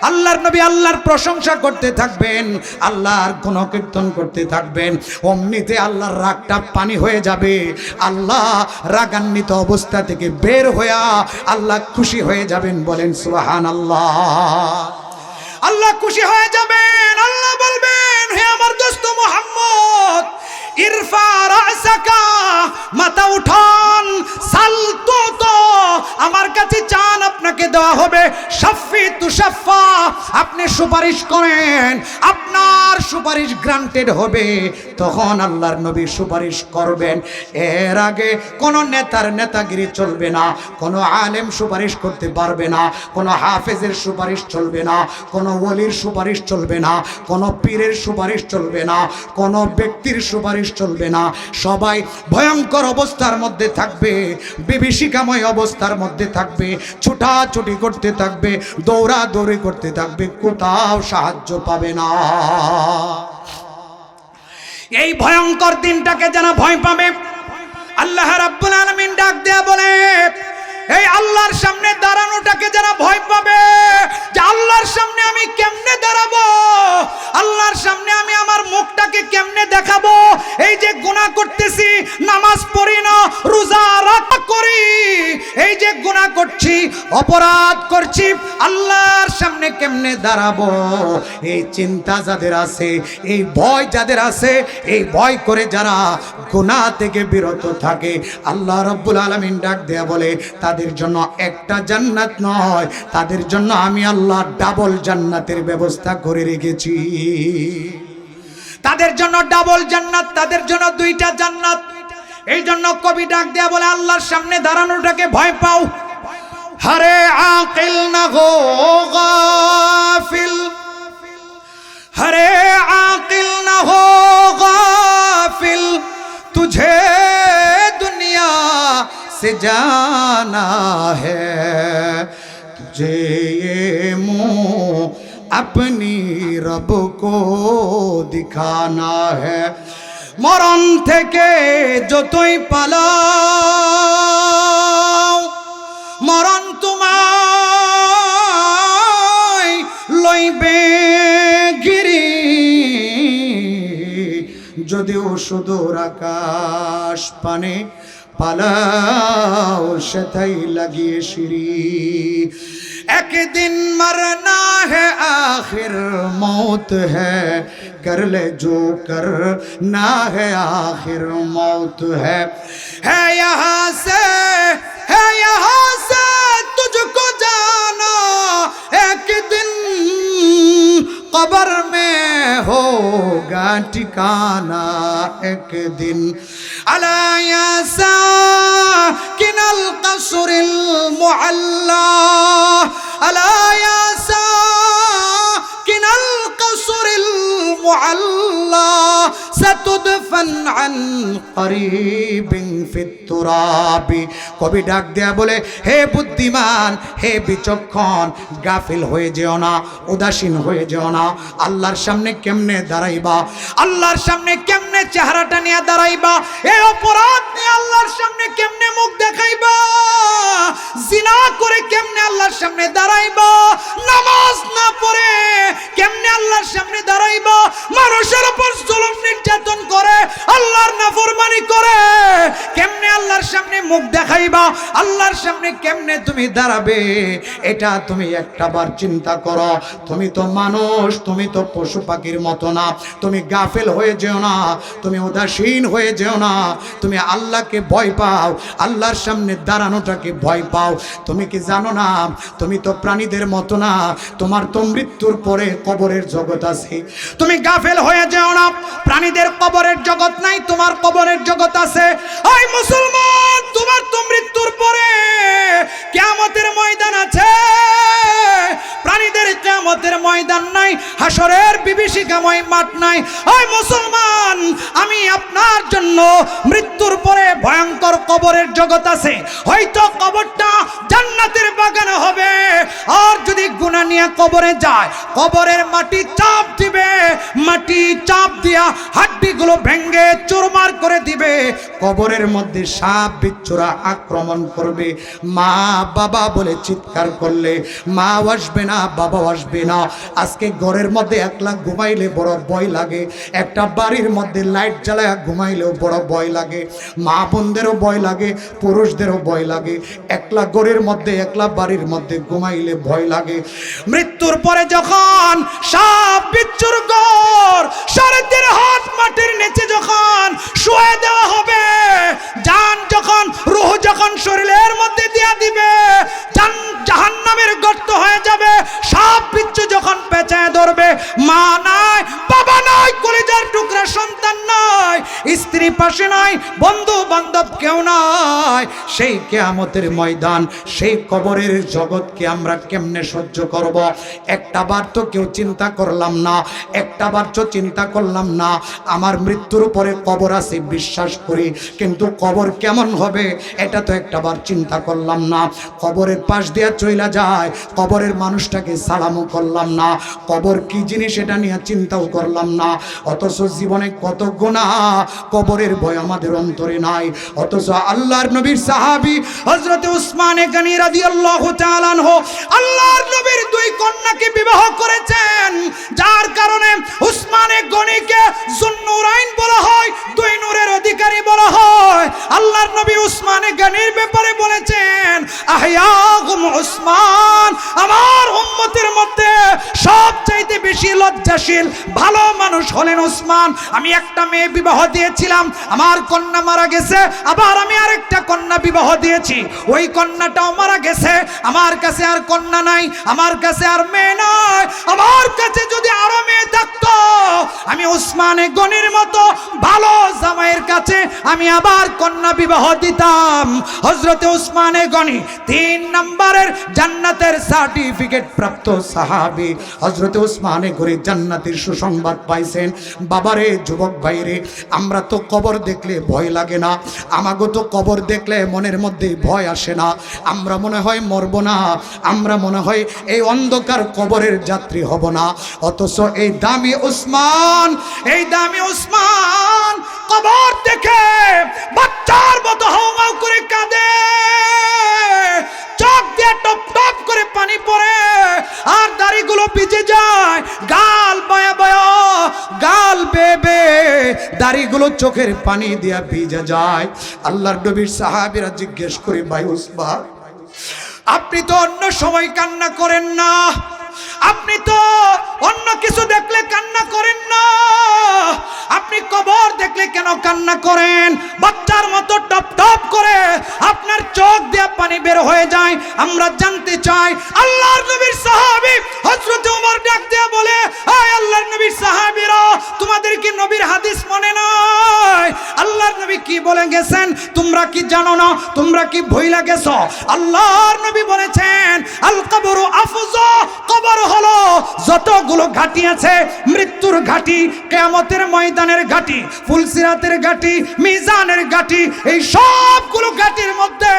আল্লাহর নবী আল্লাহর প্রশংসা করতে থাকবেন, আল্লাহর গুণকীর্তন করতে থাকবেন। অমনিতে আল্লাহর রাগটা পানি হয়ে যাবে। আল্লাহ রাগান্বিত অবস্থা থেকে বের হইয়া আল্লাহ খুশি হয়ে যাবেন। বলেন সুবহানাল্লাহ। আল্লাহ খুশি হয়ে যাবেন। আল্লাহ বলবেন, হে আমার দোস্ত মুহাম্মদ, ইরফা রাসাকা, মাথা উঠান, সাল তো আমার কাছে চান, আপনাকে দেওয়া হবে। শাফি তুশাফা, আপনি সুপারিশ করেন, আপনার সুপারিশ গ্রান্টেড হবে, তখন আল্লাহর নবী সুপারিশ করবেন। এর আগে কোনো নেতার নেতাগিরি চলবে না, কোনো আলেম সুপারিশ করতে পারবে না, কোনো হাফেজের সুপারিশ চলবে না, কোনো ওলির সুপারিশ চলবে না, কোনো পীরের সুপারিশ চলবে না, কোনো ব্যক্তির সুপারিশ চলবে না। সবাই ভয়ঙ্কর অবস্থার মধ্যে থাকবে, বিভীষিকাময় অবস্থার মধ্যে থাকবে, ছুটাছুটি করতে থাকবে, দৌড়াদৌড়ি করতে থাকবে, কোথাও সাহায্য পাবে না। এই ভয়ঙ্কর দিনটাকে যারা ভয় পাবে, আল্লাহ রাব্বুল আলামিন ডাক দেয়া বলে, এই আল্লাহর সামনে দাঁড়ানোটাকে যারা ভয় পাবে, যে আল্লাহর সামনে আমি কেমনে দাঁড়াবো, আল্লাহর সামনে আমি আমার মুখটাকে কেমনে দেখাবো, এই যে গুনাহ করতেছি, নামাজ পড়ি না, রোজা রাখা করি, এই যে গুনাহ করছি, অপরাধ করছি, আল্লাহর সামনে কেমনে দাঁড়াবো, এই চিন্তা যাদের আছে, এই ভয় যাদের আছে, এই ভয় করে যারা গুনাহ থেকে বিরত থাকে, আল্লাহ রাব্বুল আলামিন ডাক দেয়া বলে, তাদের জন্য একটা জান্নাত নয়, তাদের জন্য আমি আল্লাহ ডাবল জান্নাতের ব্যবস্থা করে রেখেছি। তাদের জন্য ডাবল জান্নাত, তাদের জন্য দুইটা জান্নাত। এই জন্য কবি ডাক দেয়া বলে, আল্লাহর সামনে দাঁড়ানোটাকে ভয় পাও। হরে আকিল না হো গাফিল, হরে আকিল না হো গাফিল, তুঝে দুনিয়া से जाना है, तुझे ये मुँह अपनी रब को दिखाना है। মরণ থেকে যতই পালাও, মরণ তোমায় লইবে গিরি, যদিও সুদূর আকাশ পানে পালাও সেথাই লাগিয়ে সিঁড়ি। একদিন মরনা है आखिर मौत है, कर ले जो करना है आखिर मौत है यहाँ से तुझको जाना, एक दिन कब्र में होगा ठिकाना, एक दिन अला या साकिनल कसरिल मुअल्ला, अला या साकिनल कसरिल मुअल्ला, सतुदफन अन करीबिन फित तुराबी। কবি ডাক দেয়া বলে, হে বুদ্ধিমান, হে বিচক্ষণ, গাফিল হয়ে যেও না, উদাসীন হয়ে যেও না। আল্লাহর সামনে কেমনে দাঁড়াইবা, আল্লাহর সামনে কেমনে চেহারাটা নিয়ে দাঁড়াইবা, এই অপরাধ নিয়ে আল্লাহর সামনে কেমনে মুখ দেখাইবা, জিনা করে কেমনে আল্লাহর সামনে দাঁড়াইবা, নামাজ না পড়ে কেমনে আল্লাহর সামনে দাঁড়াইবা, মানুষের উপর জুলুম নির্যাতন করে, আল্লাহর নাফরমানি করে কেমনে আল্লাহর সামনে মুখ দেখাইবা, আল্লাহর সামনে কেমনে তুমি দাঁড়াবে, এটা তুমি একটাবার চিন্তা করো। তুমি তো মানুষ, তুমি তো পশু পাখির মতো না, তুমি গাফেল হয়ে যেও না, তুমি উদাসীন হয়ে যেও না, তুমি আল্লাহকে ভয় পাও, আল্লাহর সামনে দাঁড়ানোটাকে ভয় পাও। তুমি কি জানো না, তুমি তো প্রাণীদের মতো না, তোমার তো মৃত্যুর পরে কবরের জগৎ আছে। তুমি গাফেল হয়ে যেও না, প্রাণীদের কবরের জগৎ নাই, তোমার কবরের জগৎ আছে। ওই মুসলমান, তোমার তো মৃত্যুর পরে কিয়ামতের ময়দান আছে, প্রাণীদের কিয়ামতের ময়দান নাই, হাসরের বিভীষিকাময় মাঠ নাই। ওই মুসলমান, আমি আপনার জন্য মৃত্যুর পরে ভয়ঙ্কর কবরের জগৎ আছে। হয়তো কবরটা জান্নাতের বাগান হবে, আর যদি গুনাহ নিয়ে কবরে যায়, কবরের মাটি চাপ দিবে, মাটি চাপ দিয়া হাড্ডিগুলো ভেঙে চুরমার করে দিবে, কবরের মধ্যে সাপ বিচ্ছুরা আক্রমণ করবে। মা বাবা বলে চিৎকার করলে মা আসবে না, বাবা আসবে না। আজকে ঘরের মধ্যে একলা ঘুমাইলে বড় ভয় লাগে, একটা বাড়ির মধ্যে লাইট জ্বালায় ঘুমাইলেও বড় ভয় লাগে, মা বোনদেরও ভয় লাগে, পুরুষদেরও ভয় লাগে। একলা ঘরের মধ্যে, একলা বাড়ির মধ্যে ঘুমাইলে ভয় লাগে। মৃত্যুর পরে যখন সাপ বিচ্ছুর ঘর, 3.5 হাত মাটির নিচে যখন শুয়ে দেওয়া হবে, জান যখন, রূহ যখন শরীরের মধ্যে দিয়া দিবে, জাহান্নামের গর্ত হয়ে যাবে। সাপ বিচ্ছু যখন পেঁচায় ধরবে, মা নাই, কেউ নাই। সেই কিয়ামতের ময়দান, সেই কবরের জগৎকে আমরা কেমনে সহ্য করব? একটাবার তো কেউ চিন্তা করলাম না, একটাবার তো চিন্তা করলাম না। আমার মৃত্যুর পরে কবর আছে বিশ্বাস করি, কিন্তু কবর কেমন হবে এটা তো একটাবার চিন্তা করলাম না। কবরের পাশ দিয়ে চইলা যায়, কবরের মানুষটাকে সালামও করলাম না। কবর কি জিনিস এটা নিয়ে চিন্তাও করলাম না। অথচ জীবনে কত গুনাহ, কবরের ভয় আমাদের অন্তরে নাই। অথচ আল্লাহর নবীর সাহাবী হযরত উসমান গনি রাদিয়াল্লাহু তাআলা আনহু আল্লাহর নবীর দুই কন্যাকে বিবাহ করেছেন, যার কারণে উসমান গনিকে যুন্নুরাইন বলা হয়, দুই নূরের অধিকারী বলা হয়। আল্লাহর নবী উসমান গনির ব্যাপারে বলেছেন, আহইয়াহুম উসমান, আমার উম্মতের মধ্যে সবচাইতে বেশি লজ্জাশীল ভালো মানুষ হলেন উসমান। আমি একটা মেয়ে বিবাহ দিয়েছিলাম, আমার কন্যা মারা গেছে, আবার আমি আরেকটা কন্যা বিবাহ দিয়েছি, ওই কন্যাটাও মারা গেছে। আমার কাছে আর কন্যা নাই, আমার কাছে আর মেয়ে নাই। আমার কাছে যদি আরো মেয়ে থাকতো, আমি উসমান গনির মতো ভালো জামাইয়ের কাছে আমি আবার কন্যা বিবাহ দিতাম। হযরত উসমান গনি 3 নম্বরের জান্নাতের সার্টিফিকেট প্রাপ্ত সাহাবী। হযরত উসমান গনি জান্নাতের সুসংবাদ পাইছেন। বাবারে, যুবক ভাইরে, আমরা তো কবর দেখলে ভয় লাগে না, আমাগো তো কবর দেখলে মনের মধ্যে ভয় আসে না। আমরা মনে হয় মরব না, আমরা মনে হয় এই অন্ধকার কবরের যাত্রী হব না। অথচ এই দামি উসমান, এই দামি উসমান কবর দেখে বাচ্চার মতো হাউমাউ করে কাঁদে, চোখ দিয়ে টপ টপ করে পানি পড়ে, আর দাড়িগুলো ভিজে যায়, গাল বয়া বয়া, গাল বেবে দাড়িগুলো চোখের পানি দিয়া ভিজে যায়। আল্লাহর নবীর সাহাবীরা জিজ্ঞেস করে, ভাই উসমান, আপনি তো অন্য সময় কান্না করেন না, আপনি তো অন্য কিছু দেখলে কান্না করেন না, আপনি কবর দেখলে কেন কান্না করেন? বাচ্চার মতো টপ টপ করে আপনার চোখ দিয়ে পানি বের হয়ে যায়। আমরা জানতে চাই। আল্লাহর নবীর সাহাবী হযরত ওমর ডাক দিয়ে বলে, আয় আল্লাহর নবীর সাহাবীরা, তোমাদের কি নবীর হাদিস মনে নাই? আল্লাহর নবী কি বলে গেছেন তোমরা কি জানো না? তোমরা কি ভুইলা গেছো? আল্লাহর নবী বলেছেন, আল কবরু আফজা, কবর হলো যতগুলো ঘাটি আছে, মৃত্যুর ঘাটি, কিয়ামতের ময়দানের ঘাটি, ফুলসিরাতের ঘাটি, মিজানের ঘাটি, এই সবগুলো ঘাটির মধ্যে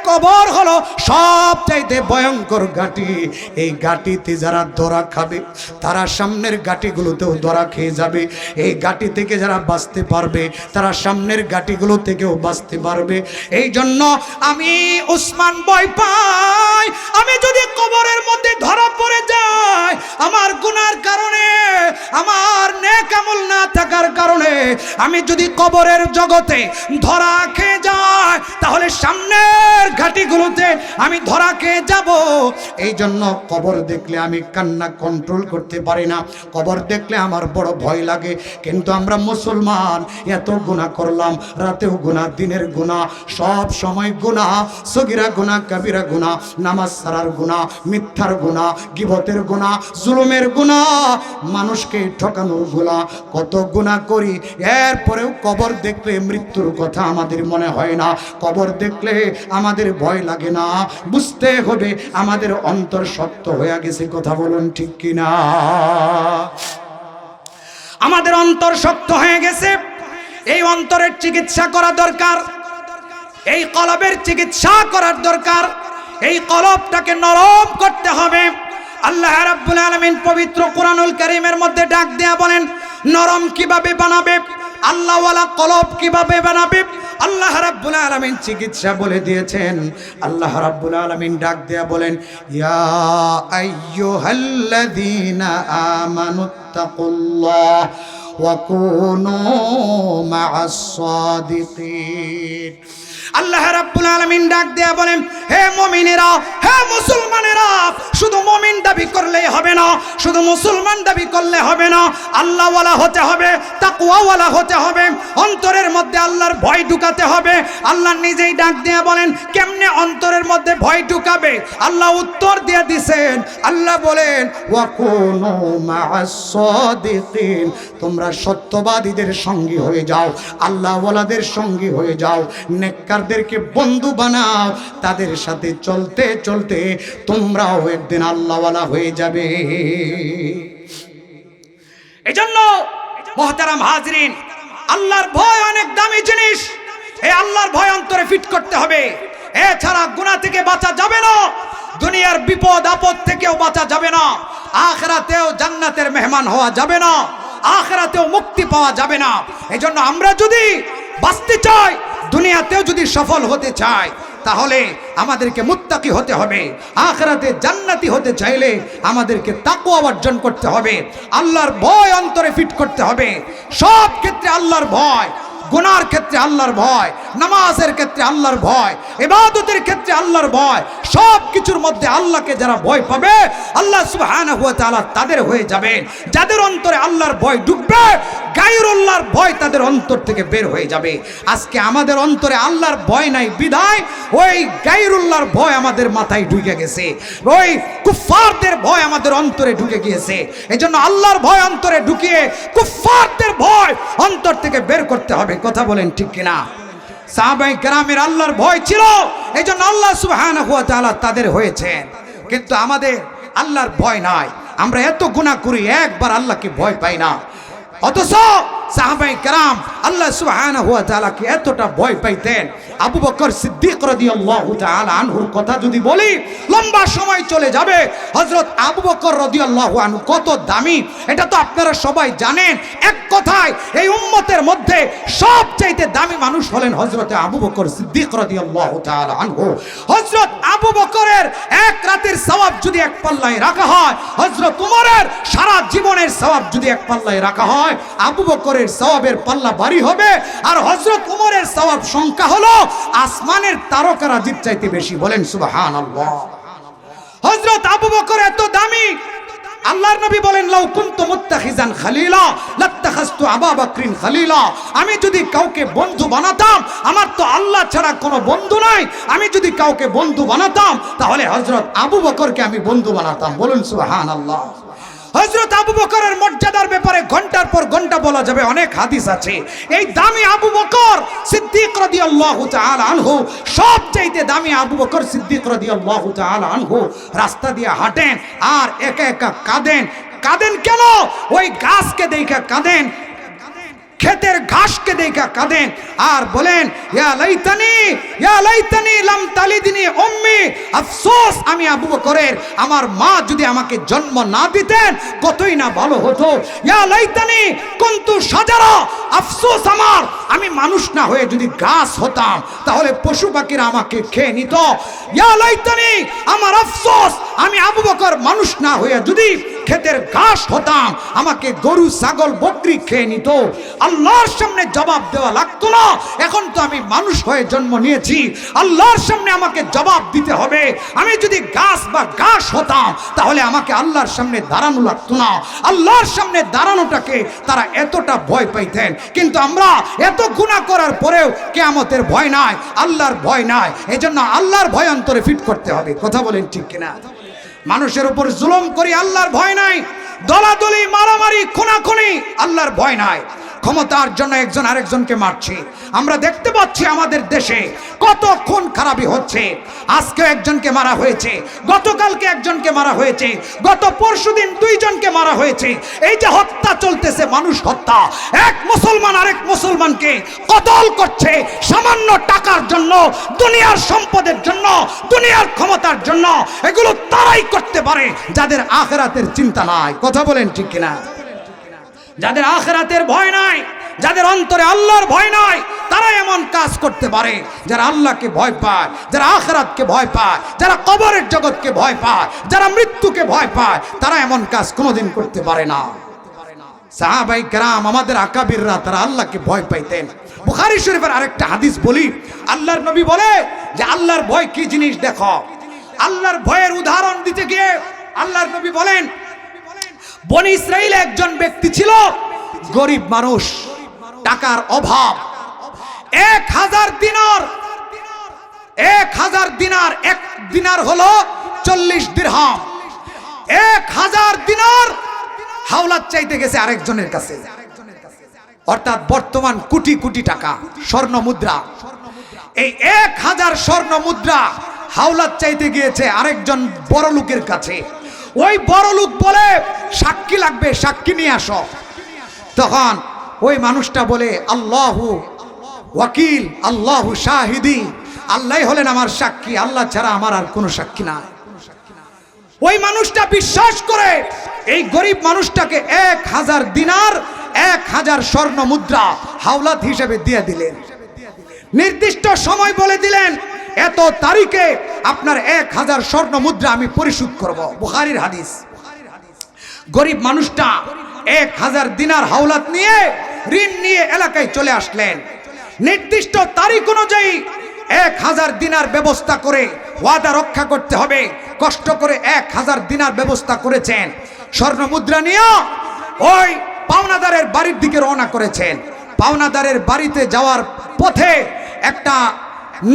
কবর হলো সবচাইতে ভয়ঙ্কর ঘাটি। এই ঘাটিতে যারা ধরা খাবে তারা সামনের ঘাটিগুলোতেও ধরা খেয়ে যাবে। এই ঘাটি থেকে যারা বাঁচতে পারবে তারা সামনের ঘাটিগুলো থেকেও বাঁচতে পারবে। এই জন্য আমি উসমান ভয় পাই, আমি যদি কবরের মধ্যে ধরা পড়ে যাই, আমার গুনার কারণে, আমার নেক আমল না থাকার কারণে আমি যদি কবরের জগতে ধরা খেয়ে যাই, তাহলে সামনের ঘাটিগুলোতে আমি ধরা খেয়ে যাব। এই জন্য কবর দেখলে আমি কান্না কন্ট্রোল করতে পারি না, কবর দেখলে আমার বড় ভয় লাগে। কিন্তু আমরা মুসলমান, এত গুনাহ করলাম, রাতেও গুনাহ, দিনের গুনাহ, সব সময় গুনাহ, সগীরা গুনাহ, কবিরা গুনাহ, নামাজ ছাড়ার গুনাহ, মিথ্যার গুনাহ, গীবতের গুনাহ, জুলুমের গুনাহ, মানুষকে ঠকানোর গুনাহ, কত গুনাহ করি। এরপরেও কবর দেখলে মৃত্যুর কথা আমাদের মনে হয় না, কবর দেখলে আমাদের ভয় লাগে না। বুঝতে হবে আমাদের অন্তর শক্ত হয়ে গেছে। কথা বলুন ঠিক কিনা? আমাদের অন্তর শক্ত হয়ে গেছে। এই অন্তরের চিকিৎসা করা দরকার, এই কলবের চিকিৎসা করার দরকার। এই কলবটাকে নরম করতে হবে। আল্লাহ রাব্বুল আলামিন পবিত্র কোরআনুল কারীমের মধ্যে ডাক দেয়া বলেন, নরম কিভাবে বানাবে, আল্লাহওয়ালা কলব কিভাবে বানাবে, আল্লাহ রাব্বুল আলামিন চিকিৎসা বলে দিয়েছেন। আল্লাহ রাব্বুল আলামিন ডাক দেয়া বলেন, ইয়া আইয়ুহাল্লাযীনা আমানুত্তাকুল্লাহ ওয়া কুনু মা'আস সাদিকিন। আল্লাহ রাব্বুল আলামিন ডাক দেয়া বলেন, হে মুমিনেরা, হে মুসলমানেরা, শুধু মুমিনটা দাবি করলেই হবে না, শুধু মুসলমান দাবি করলে হবে না, আল্লাহওয়ালা হতে হবে, তাকওয়াওয়ালা হতে হবে, অন্তরের মধ্যে আল্লাহর ভয় ঢুকাতে হবে। আল্লাহ নিজেই ডাক দিয়ে বলেন কেমনে অন্তরের মধ্যে ভয় ঢুকাবে। আল্লাহ উত্তর দিয়ে দিয়েছেন, আল্লাহ বলেন ওয়াকুনু মা'আস সাদিকিন, তোমরা সত্যবাদীদের সঙ্গী হয়ে যাও, আল্লাহওয়ালাদের সঙ্গী হয়ে যাও, নেককারদেরকে বন্ধু বানাও, তাদের সাথে চলতে চলতে তোমরাও একদিন আল্লাহওয়ালা হয়ে যাবে। এজন্য মুহতারাম হাজরিন, আল্লাহর ভয় অনেক দামি জিনিস। এই আল্লাহর ভয় অন্তরে ফিট করতে হবে, এছাড়া গুনাহ থেকে বাঁচা যাবে না, দুনিয়ার বিপদ আপদ থেকেও বাঁচা যাবে না, আখিরাতেও জান্নাতের মেহমান হওয়া যাবে না, আখিরাতেও মুক্তি পাওয়া যাবে না। এজন্য আমরা যদি বাঁচতে চাই, দুনিয়াতেও যদি সফল হতে চাই, তাহলে আমাদেরকে মুত্তাকি হতে হবে। আখিরাতে জান্নাতি হতে চাইলে আমাদেরকে তাকওয়া অর্জন করতে হবে, আল্লাহর ভয় অন্তরে ফিট করতে হবে। সব ক্ষেত্রে আল্লাহর ভয়, গুনার ক্ষেত্রে আল্লাহর ভয়, নামাজের ক্ষেত্রে আল্লাহর ভয়, ইবাদতের ক্ষেত্রে আল্লাহর ভয়, সব কিছুর মধ্যে আল্লাহকে যারা ভয় পাবে আল্লাহ সুবহানাহু ওয়া তাআলা তাদের হয়ে যাবেন। যাদের অন্তরে আল্লাহর ভয় ঢুকবে, গায়রুল্লাহর ভয় তাদের অন্তর থেকে বের হয়ে যাবে। আজকে আমাদের অন্তরে আল্লাহর ভয় নাই বিধায় ওই গায়রুল্লাহর ভয় আমাদের মাথায় ঢুকে গেছে, ওই কুফফারদের ভয় আমাদের অন্তরে ঢুকে গিয়েছে। এজন্য আল্লাহর ভয় অন্তরে ঢুকিয়ে কুফফারদের ভয় অন্তর থেকে বের করতে হবে। কথা বলেন ঠিক কিনা? সাহাবায়ে কেরামের আল্লাহর ভয় ছিল, এজন্য আল্লাহ সুবহানাহু ওয়া তাআলা তাদের হয়েছেন। কিন্তু আমাদের আল্লাহর ভয় নাই, আমরা এত গুনাহ করি, একবার আল্লাহকে ভয় পাই না। অথচ সাহাবায়ে কেরাম আল্লাহ সুবহানাহু ওয়া তাআলাকে এতটা ভয় পাইতেন। আবু বকর সিদ্দিক রাদিয়াল্লাহু তাআলা আনহুর কথা যদি বলি লম্বা সময় চলে যাবে। হযরত আবু বকর রাদিয়াল্লাহু আনহু কত দামি এটা তো আপনারা সবাই জানেন। এক কথায় এই উম্মতের মধ্যে সবচাইতে দামি মানুষ হলেন হযরত আবু বকর সিদ্দিক রাদিয়াল্লাহু তাআলা আনহু। হযরত আবু বকরের এক রাতের সওয়াব যদি এক পাল্লায় রাখা হয়, হযরত উমরের সারা জীবনের সওয়াব যদি এক পাল্লায় রাখা হয়, আবু বকরের সওয়াবের পাল্লা ভারী হবে। আর হযরত উমরের সওয়াব সংখ্যা হলো আসমানের তারকারাজির চাইতে বেশি। বলেন সুবহানাল্লাহ। হযরত আবু বকর এত দামি, আল্লাহর নবী বলেন লাউ কুনতু মুত্তাখিজান খালিলা লাত্তাখাজতু আবু বকরিন খালিলা, আমি যদি কাউকে বন্ধু বানাতাম, আমার তো আল্লাহ ছাড়া কোনো বন্ধু নাই, আমি যদি কাউকে বন্ধু বানাতাম তাহলে হযরত আবু বকরকে আমি বন্ধু বানাতাম। বলুন সুবহানাল্লাহ। হযরত আবু বকরের মর্যাদার ব্যাপারে ঘন্টার পর ঘন্টা বলা যাবে, অনেক হাদিস আছে। এই দামি আবু বকর সিদ্দিক রাদিয়াল্লাহু তাআলা আনহু, সবচাইতে দামি আবু বকর সিদ্দিক রাদিয়াল্লাহু তাআলা আনহু রাস্তা দিয়ে হাঁটেন আর একা একা কাঁদেন। কাঁদেন কেন? ওই গাছকে দেখে কাঁদেন, ক্ষেতের ঘাসকে দেখা কাঁদেন আর বলেন ইয়া লাইতানি লাম তালিদনি উম্মি, আফসোস আমি আবু বকরের আমার মা যদি আমাকে জন্ম না দিতেন কতই না ভালো হতো। ইয়া লাইতানি কুনতু শাজারা, আফসোস আমার আমি মানুষ না হয়ে যদি গাছ হতাম তাহলে পশু পাখিরা আমাকে খেয়ে নিত। ইয়া লাইতানি, আমার আফসোস আমি আবু বকর মানুষ না হয়ে যদি ক্ষেতের ঘাস হতাম আমাকে গরু ছাগল বকরি খেয়ে নিত। আল্লাহর সামনে জবাব দেওয়া লাগতো না। এখন তো আমি মানুষ হয়ে জন্ম নিয়েছি, আল্লাহর সামনে আমাকে জবাব দিতে হবে। আমি যদি গাছ বা ঘাস হতাম তাহলে আমাকে আল্লাহর সামনে দাঁড়ানো লাগতো না। আল্লাহর সামনে দাঁড়ানোটাকে তারা এতটা ভয় পাইতেন। কিন্তু আমরা এত গুনাহ করার পরেও কিয়ামতের ভয় নাই, আল্লাহর ভয় নাই। এজন্য আল্লাহর ভয় অন্তরে ফিট করতে হবে। কথা বলেন ঠিক কিনা? মানুষের উপর জুলুম করি, আল্লাহর ভয় নাই। দলাদলি মারামারি খুনাখুনি, আল্লাহর ভয় নাই। ক্ষমতার জন্য একজন আরেকজনকে মারছে। আমরা দেখতে পাচ্ছি আমাদের দেশে কত খুন খারাপি হচ্ছে। আজকে একজনকে মারা হয়েছে, গতকালকে একজনকে মারা হয়েছে, গত পরশুদিন দুইজনকে মারা হয়েছে। এই যে হত্যা চলতেছে, মানুষ হত্যা, এক মুসলমান আরেক মুসলমানকে কতল করছে সামান্য টাকার জন্য, দুনিয়ার সম্পদের জন্য, দুনিয়ার ক্ষমতার জন্য। এগুলো তারাই করতে পারে যাদের আখিরাতের চিন্তা নাই। কথা বলেন ঠিক কিনা? যাদের আখিরাতের ভয় নাই, যাদের অন্তরে আল্লাহর ভয় নাই, তারা এমন কাজ করতে পারে। যারা আল্লাহকে ভয় পায়, যারা আখিরাতকে ভয় পায়, যারা কবরের জগৎকে ভয় পায়, যারা মৃত্যুকে ভয় পায়, তারা এমন কাজ কোনোদিন করতে পারে না। সাহাবায়ে কেরাম আমাদের আকাবিররা তারা আল্লাহকে ভয় পাইতেন। বুখারী শরীফের আরেকটা হাদিস বলি, আল্লাহর নবী বলে যে আল্লাহর ভয় কি জিনিস দেখো। আল্লাহর ভয়ের উদাহরণ দিতে গিয়ে আল্লাহর নবী বলেন, বনি ইসরাইলে একজন ব্যক্তি ছিল, গরিব মানুষ, টাকার অভাব। 1000 দিনার, 1000 দিনার, এক দিনার হলো 40 দিরহাম। 1000 দিনার হাওলাত চাইতে গেছে আরেকজনের কাছে, অর্থাৎ বর্তমান কোটি কোটি টাকা স্বর্ণ মুদ্রা। এই 1000 স্বর্ণ মুদ্রা হাওলাত চাইতে গিয়েছে আরেকজন বড় লোকের কাছে। ওই বড় লোক বলে, সাক্ষী লাগবে, সাক্ষী নিয়ে আসো। তখন ওই মানুষটা বলে, আল্লাহু ওয়াকিল, আল্লাহু শাহিদি, আল্লাহ হলেন আমার সাক্ষী, আল্লাহ ছাড়া আমার আর কোনো সাক্ষী নাই। ওই মানুষটা বিশ্বাস করে এই গরিব মানুষটাকে 1000 দিনার, 1000 স্বর্ণ মুদ্রা হাওলাত হিসেবে দিয়ে দিলেন। নির্দিষ্ট সময় বলে দিলেন, এত তারিখে আপনার 1000 স্বর্ণ মুদ্রা আমি পরিশোধ করব। বুখারীর হাদিস। গরিব মানুষটা 1000 দিনার হাওলাত নিয়ে, ঋণ নিয়ে এলাকায় চলে আসলেন। নির্দিষ্ট তারিখ অনুযায়ী 1000 দিনার ব্যবস্থা করে, ওয়াদা রক্ষা করতে হবে, কষ্ট করে 1000 দিনার ব্যবস্থা করেছেন। স্বর্ণ মুদ্রা নিয়ে ওই পাওনাদারের বাড়ির দিকে রওনা করেছেন। পাওনাদারের বাড়িতে যাওয়ার পথে একটা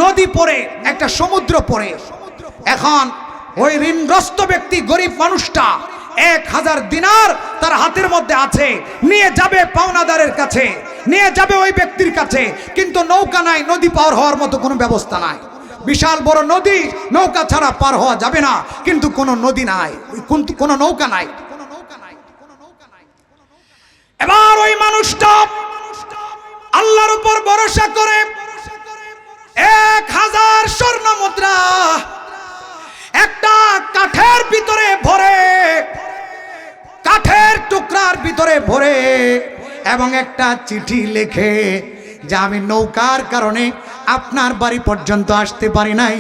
নদী পড়ে, একটা সমুদ্র পড়ে। এখন ওই ঋণগ্রস্ত ব্যক্তি, গরিব মানুষটা 1000 দিনার তার হাতের মধ্যে আছে, নিয়ে যাবে পাওনাদারের কাছে, নিয়ে যাবে ওই ব্যক্তির কাছে, কিন্তু নৌকা নাই, নদী পার হওয়ার মতো কোনো ব্যবস্থা নাই। বিশাল বড় নদী, নৌকা ছাড়া পার হওয়া যাবে না, কিন্তু কোনো নদী নাই, কোনো নৌকা নাই। এবার ওই মানুষটা আল্লাহর উপর ভরসা করে 1000 স্বর্ণ মুদ্রা একটা কাঠের ভিতরে ভরে, কাঠের টুকরার ভিতরে ভরে, এবং একটা চিঠি লেখে যে আমি নৌকার কারণে আপনার বাড়ি পর্যন্ত আসতে পারি নাই,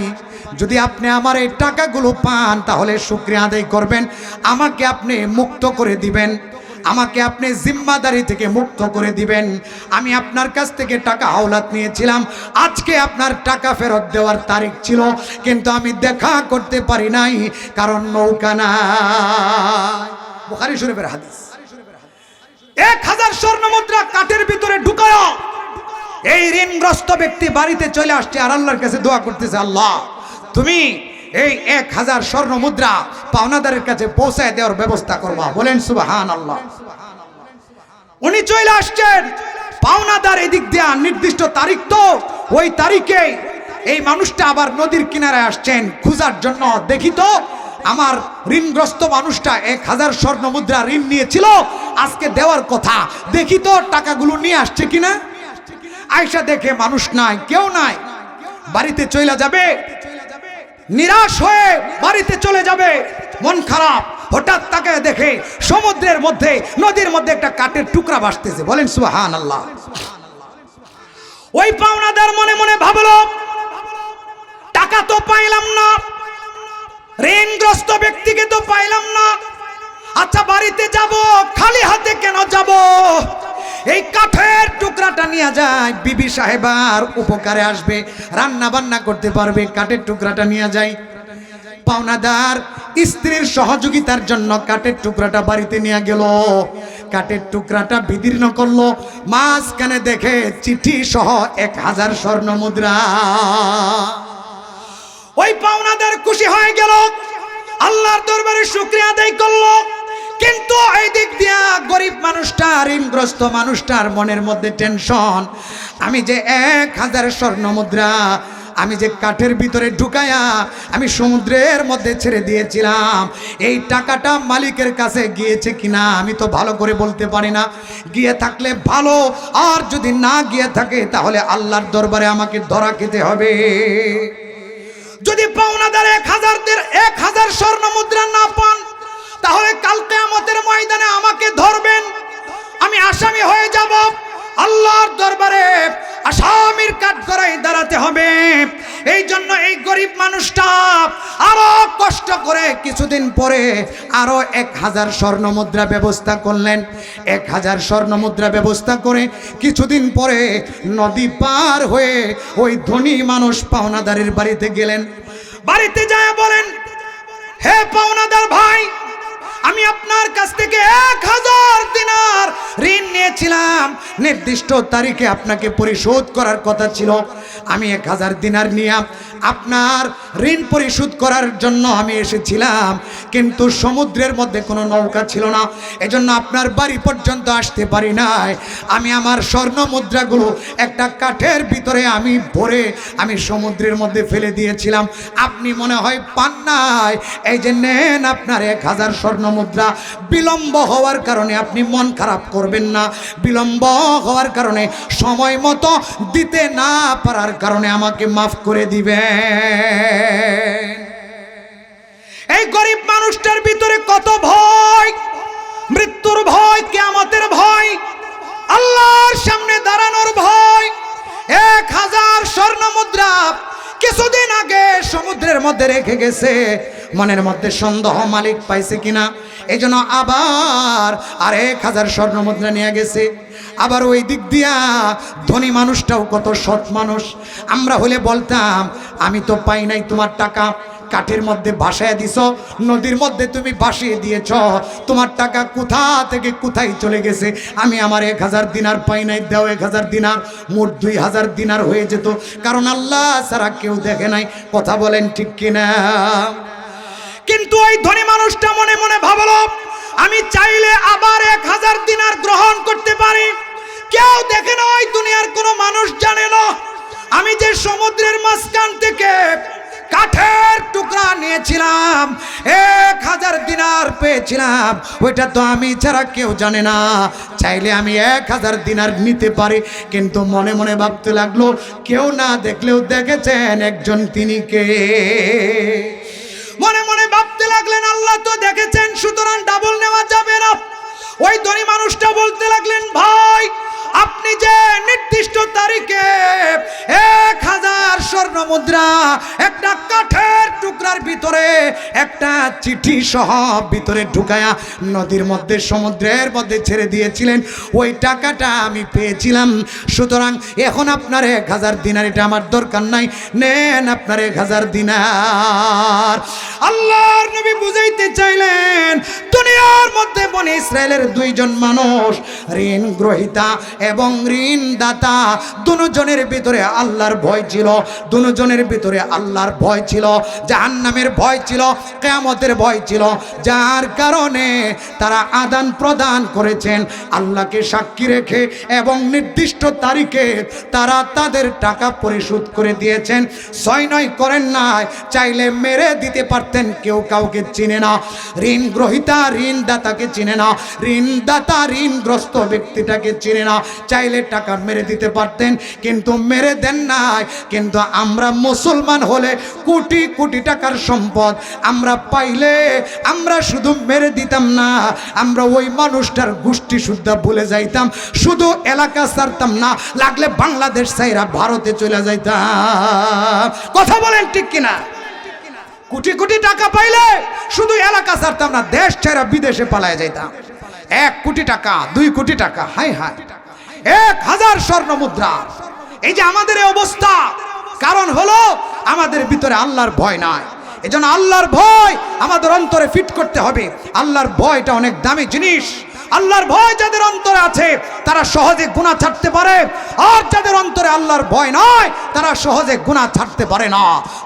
যদি আপনি আমার এই টাকাগুলো পান তাহলে শুকরিয়া আদায় করবেন, আমাকে আপনি মুক্ত করে দিবেন, আমাকে আপনি জিম্মাদারি থেকে মুক্ত করে দিবেন। আমি আপনার কাছ থেকে টাকা হাওলাত নিয়েছিলাম, আজকে আপনার টাকা ফেরত দেওয়ার তারিখ ছিল, কিন্তু আমি দেখা করতে পারি নাই, কারণ নৌকা নাই। বুখারী শরীফের হাদিস। 1000 স্বর্ণ মুদ্রা কাঠের ভিতরে ঢুকায় এই ঋণগ্রস্ত ব্যক্তি বাড়িতে চলে আসছে, আর আল্লাহর কাছে দোয়া করতেছে, আল্লাহ তুমি এই 1000 স্বর্ণ মুদ্রা পাওনাদারের কাছে পৌঁছায় দেওয়ার ব্যবস্থা করবা। বলেন সুবহানাল্লাহ। উনি চলে আসছেন, পাওনাদার এদিক দিয়া নির্দিষ্ট তারিখ, তো ওই তারিখে এই মানুষটা আবার নদীর কিনারায় আসছেন খোঁজার জন্য, দেখি তো আমার ঋণগ্রস্ত মানুষটা 1000 স্বর্ণ মুদ্রা ঋণ নিয়েছিল, আজকে দেওয়ার কথা, দেখি তো টাকাগুলো নিয়ে আসছে কিনা। আয়সা দেখে মানুষ নাই, কেউ নাই, বাড়িতে চলে যাবে, নিরাশ হয়ে বাড়িতে চলে যাবে, মন খারাপ। হঠাৎ তাকে দেখে সমুদ্রের মধ্যে, নদীর মধ্যে একটা কাঠের টুকরা ভাসতেছে। বলেন সুবহানাল্লাহ। ওই পাওনাদার মনে মনে ভাবলো, টাকা তো পাইলাম না, ঋণগ্রস্ত ব্যক্তিকে তো পাইলাম না, আচ্ছা বাড়িতে যাব, খালি হাতে কেন যাব, এই কাঠের টুকরাটা নিয়ে যায়, বিবি সাহেবার উপকারে আসবে, রান্না বান্না করতে পারবে, কাঠের টুকরাটা নিয়ে যায়। পাওনাদার স্ত্রীর সহযোগিতার জন্য কাঠের টুকরাটা বাড়িতে নিয়ে গেল, কাঠের টুকরাটা বিদীর্ণ করলো, মাঝখানে দেখে চিঠি সহ 1000 স্বর্ণ মুদ্রা। ওই পাওনাদার খুশি হয়ে গেল, আল্লাহর দরবারে শুকরিয়া আদায় করলো, কিন্তু এই দিক দিয়া গরিব মানুষটা, ঋণগ্রস্ত মানুষটার মনের মধ্যে টেনশন, আমি যে 1000 স্বর্ণ মুদ্রা আমি যে কাঠের ভিতরে ঢুকায়া আমি সমুদ্রের মধ্যে ছেড়ে দিয়েছিলাম, এই টাকাটা মালিকের কাছে গিয়েছে কিনা আমি তো ভালো করে বলতে পারি না, গিয়ে থাকলে ভালো, আর যদি না গিয়ে থাকে তাহলে আল্লাহর দরবারে আমাকে ধরা খেতে হবে। যদি পাওনাদার 1000 স্বর্ণ মুদ্রা না পান, তাহলে কাল কিয়ামতের ময়দানে আমাকে ধরবেন, আমি আসামি হয়ে যাব, আল্লাহর দরবারে আসামির কাঠগড়ায় দাঁড়াতে হবে। এই জন্য এই গরিব মানুষটা আরো কষ্ট করে কিছুদিন পরে আরো 1000 স্বর্ণ মুদ্রা ব্যবস্থা করলেন। 1000 স্বর্ণ মুদ্রা ব্যবস্থা করে কিছুদিন পরে নদী পার হয়ে ওই ধনী মানুষ পাওনাদারের বাড়িতে গেলেন। বাড়িতে যায় বলেন, হে পাওনাদার ভাই, আমি আপনার কাছ থেকে 1000 দিনার ঋণ নিয়েছিলাম, নির্দিষ্ট তারিখে আপনাকে পরিশোধ করার কথা ছিল। আমি 1000 দিনার নিয়ে আপনার ঋণ পরিশোধ করার জন্য আমি এসেছিলাম, কিন্তু সমুদ্রের মধ্যে কোনো নৌকা ছিল না, এজন্য আপনার বাড়ি পর্যন্ত আসতে পারি নাই। আমি আমার স্বর্ণ মুদ্রাগুলো একটা কাঠের ভিতরে আমি ভরে আমি সমুদ্রের মধ্যে ফেলে দিয়েছিলাম। আপনি মনে হয় পান নাই, এই যে নেন আপনার 1000 স্বর্ণ মুদ্রা। বিলম্ব হওয়ার কারণে আপনি মন খারাপ করবেন না, বিলম্ব হওয়ার কারণে সময় মতো দিতে না পারার কারণে আমাকে মাফ করে দিবেন। এই গরিব মানুষটার ভিতরে কত ভয়, মৃত্যুর ভয়, কিয়ামতের ভয়, আল্লাহর সামনে দাঁড়ানোর ভয়। 1000 স্বর্ণ মুদ্রা কিছুদিন আগে সমুদ্রের মধ্যে রেখে গেছে, মনের মধ্যে সন্দেহ মালিক পাইছে কিনা, এই জন্য আবার আর 1000 স্বর্ণ মুদ্রা নিয়ে গেছে। আবার ওই দিক দিয়া ধনী মানুষটাও কত সৎ মানুষ, আমরা হলে বলতাম আমি তো পাই নাই তোমার টাকা, কাঠের মধ্যে ভাসায় দিছ, নদীর মধ্যে তুমি ভাসিয়ে দিয়েছ, তোমার টাকা কোথা থেকে কোথায় চলে গেছে, আমি আমার 1000 দিনার পাই নাই, দাও 1000 দিনার। মোট 2000 দিনার হয়ে যেত, কারণ আল্লাহ ছাড়া কেউ দেখে নাই। কথা বলেন ঠিক কিনা? কিন্তু ওই ধনী মানুষটা মনে মনে ভাবলো, আমি চাইলে আবার 1000 দিনার গ্রহণ করতে পারি, কেউ দেখে না, ওই দুনিয়ার কোনো মানুষ জানে না আমি যে সমুদ্রের মাঝখান থেকে কাঠের টুকরা নিয়েছিলাম, 1000 দিনার পেয়েছিলাম, ওইটা তো আমি ছাড়া কেউ জানে না। চাইলে আমি 1000 দিনার নিতে পারি, কিন্তু মনে মনে ভাবতে লাগলো, কেউ না দেখলেও দেখেছেন একজন, তিনি কে? মনে মনে ভাবতে লাগলেন, আল্লাহ তো দেখেছেন, সুতরাং ডাবল নেওয়া যাবে না। ওই ধনী মানুষটা বলতে লাগলেন, ভাই আপনি যে নির্দিষ্ট তারিখে 1000 স্বর্ণ মুদ্রা একটা কাঠের টুকরার ভিতরে একটা চিঠি সহ ভিতরে ঢুকায়া নদীর মধ্যে সমুদ্রের মধ্যে ছেড়ে দিয়েছিলেন, ওই টাকাটা আমি পেয়েছিলাম, সুতরাং এখন আপনার 1000 দিনার, এটা আমার দরকার নাই, নেন আপনার 1000 দিনার। আল্লাহর নবী বুঝাইতে চাইলেন, দুনিয়ার মধ্যে বনি ইসরায়েলের 2 জন মানুষ, ঋণ গ্রহীতা এবং ঋণদাতা, দুজনের ভিতরে আল্লাহর ভয় ছিল, দুজনের ভিতরে আল্লাহর ভয় ছিল, জাহান্নামের ভয় ছিল, কিয়ামতের ভয় ছিল, যার কারণে তারা আদান প্রদান করেছেন আল্লাহকে সাক্ষী রেখে, এবং নির্দিষ্ট তারিখে তারা তাদের টাকা পরিশোধ করে দিয়েছেন। 6-9 করেন নাই, চাইলে মেরে দিতে পারতেন, কেউ কাউকে চিনে না, ঋণ গ্রহীতা ঋণদাতাকে চিনে না, ঋণদাতা ঋণগ্রস্ত ব্যক্তিটাকে চিনে না, চাইলে টাকা মেরে দিতে পারতেন, কিন্তু মেরে দেন নাই। কিন্তু আমরা মুসলমান হলে কোটি কোটি টাকার সম্পদ আমরা পাইলে আমরা শুধু মেরে দিতাম না, আমরা ওই মানুষটার গোষ্ঠী শুদ্ধ ভুলে যাইতাম, শুধু এলাকা ছাড়তাম না, লাগলে বাংলাদেশ ছাইরা ভারতে চলে যাইতাম। কথা বলেন ঠিক কিনা? কোটি কোটি টাকা পাইলে শুধু এলাকা ছাড়তাম না, দেশ ছেড়ে বিদেশে পালায় যাইতাম। 1 কোটি টাকা, 2 কোটি টাকা, হাই হাই, 1000 স্বর্ণ মুদ্রা। এই যে আমাদের এই অবস্থা, কারণ হলো আমাদের ভিতরে আল্লাহর ভয় নাই। এজন্য আল্লাহর ভয় আমাদের অন্তরে ফিট করতে হবে। আল্লাহর ভয়টা অনেক দামি জিনিস। আল্লাহর ভয় যাদের অন্তরে আছে তারা সহজে গুনাহ ছাড়তে পারে, আর যাদের অন্তরে আল্লাহর ভয় নয় তারা সহজে গুনাহ ছাড়তে পারে না।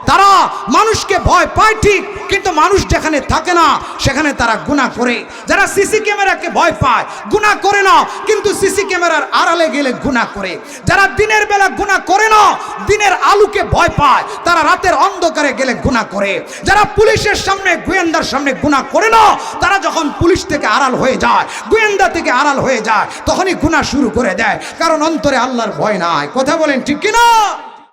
তারা মানুষকে ভয় পায় ঠিক, কিন্তু মানুষ যেখানে থাকে না সেখানে তারা গুনাহ করে। যারা সিসি ক্যামেরাকে ভয় পায়, গুনাহ করে না, কিন্তু সিসি ক্যামেরার আড়ালে গেলে গুনাহ করে। যারা দিনের বেলা গুনাহ করে না, দিনের আলোকে ভয় পায়, তারা রাতের অন্ধকারে গেলে গুনাহ করে। যারা পুলিশের সামনে, গোয়েন্দার সামনে গুনাহ করে না, তারা যখন পুলিশ থেকে আড়াল হয়ে যায়, গোয়েন্দা থেকে আড়াল হয়ে যায়, তখনই গুনাহ শুরু করে দেয়, কারণ অন্তরে আল্লাহর ভয় নাই। কথা বলেন ঠিক কিনা?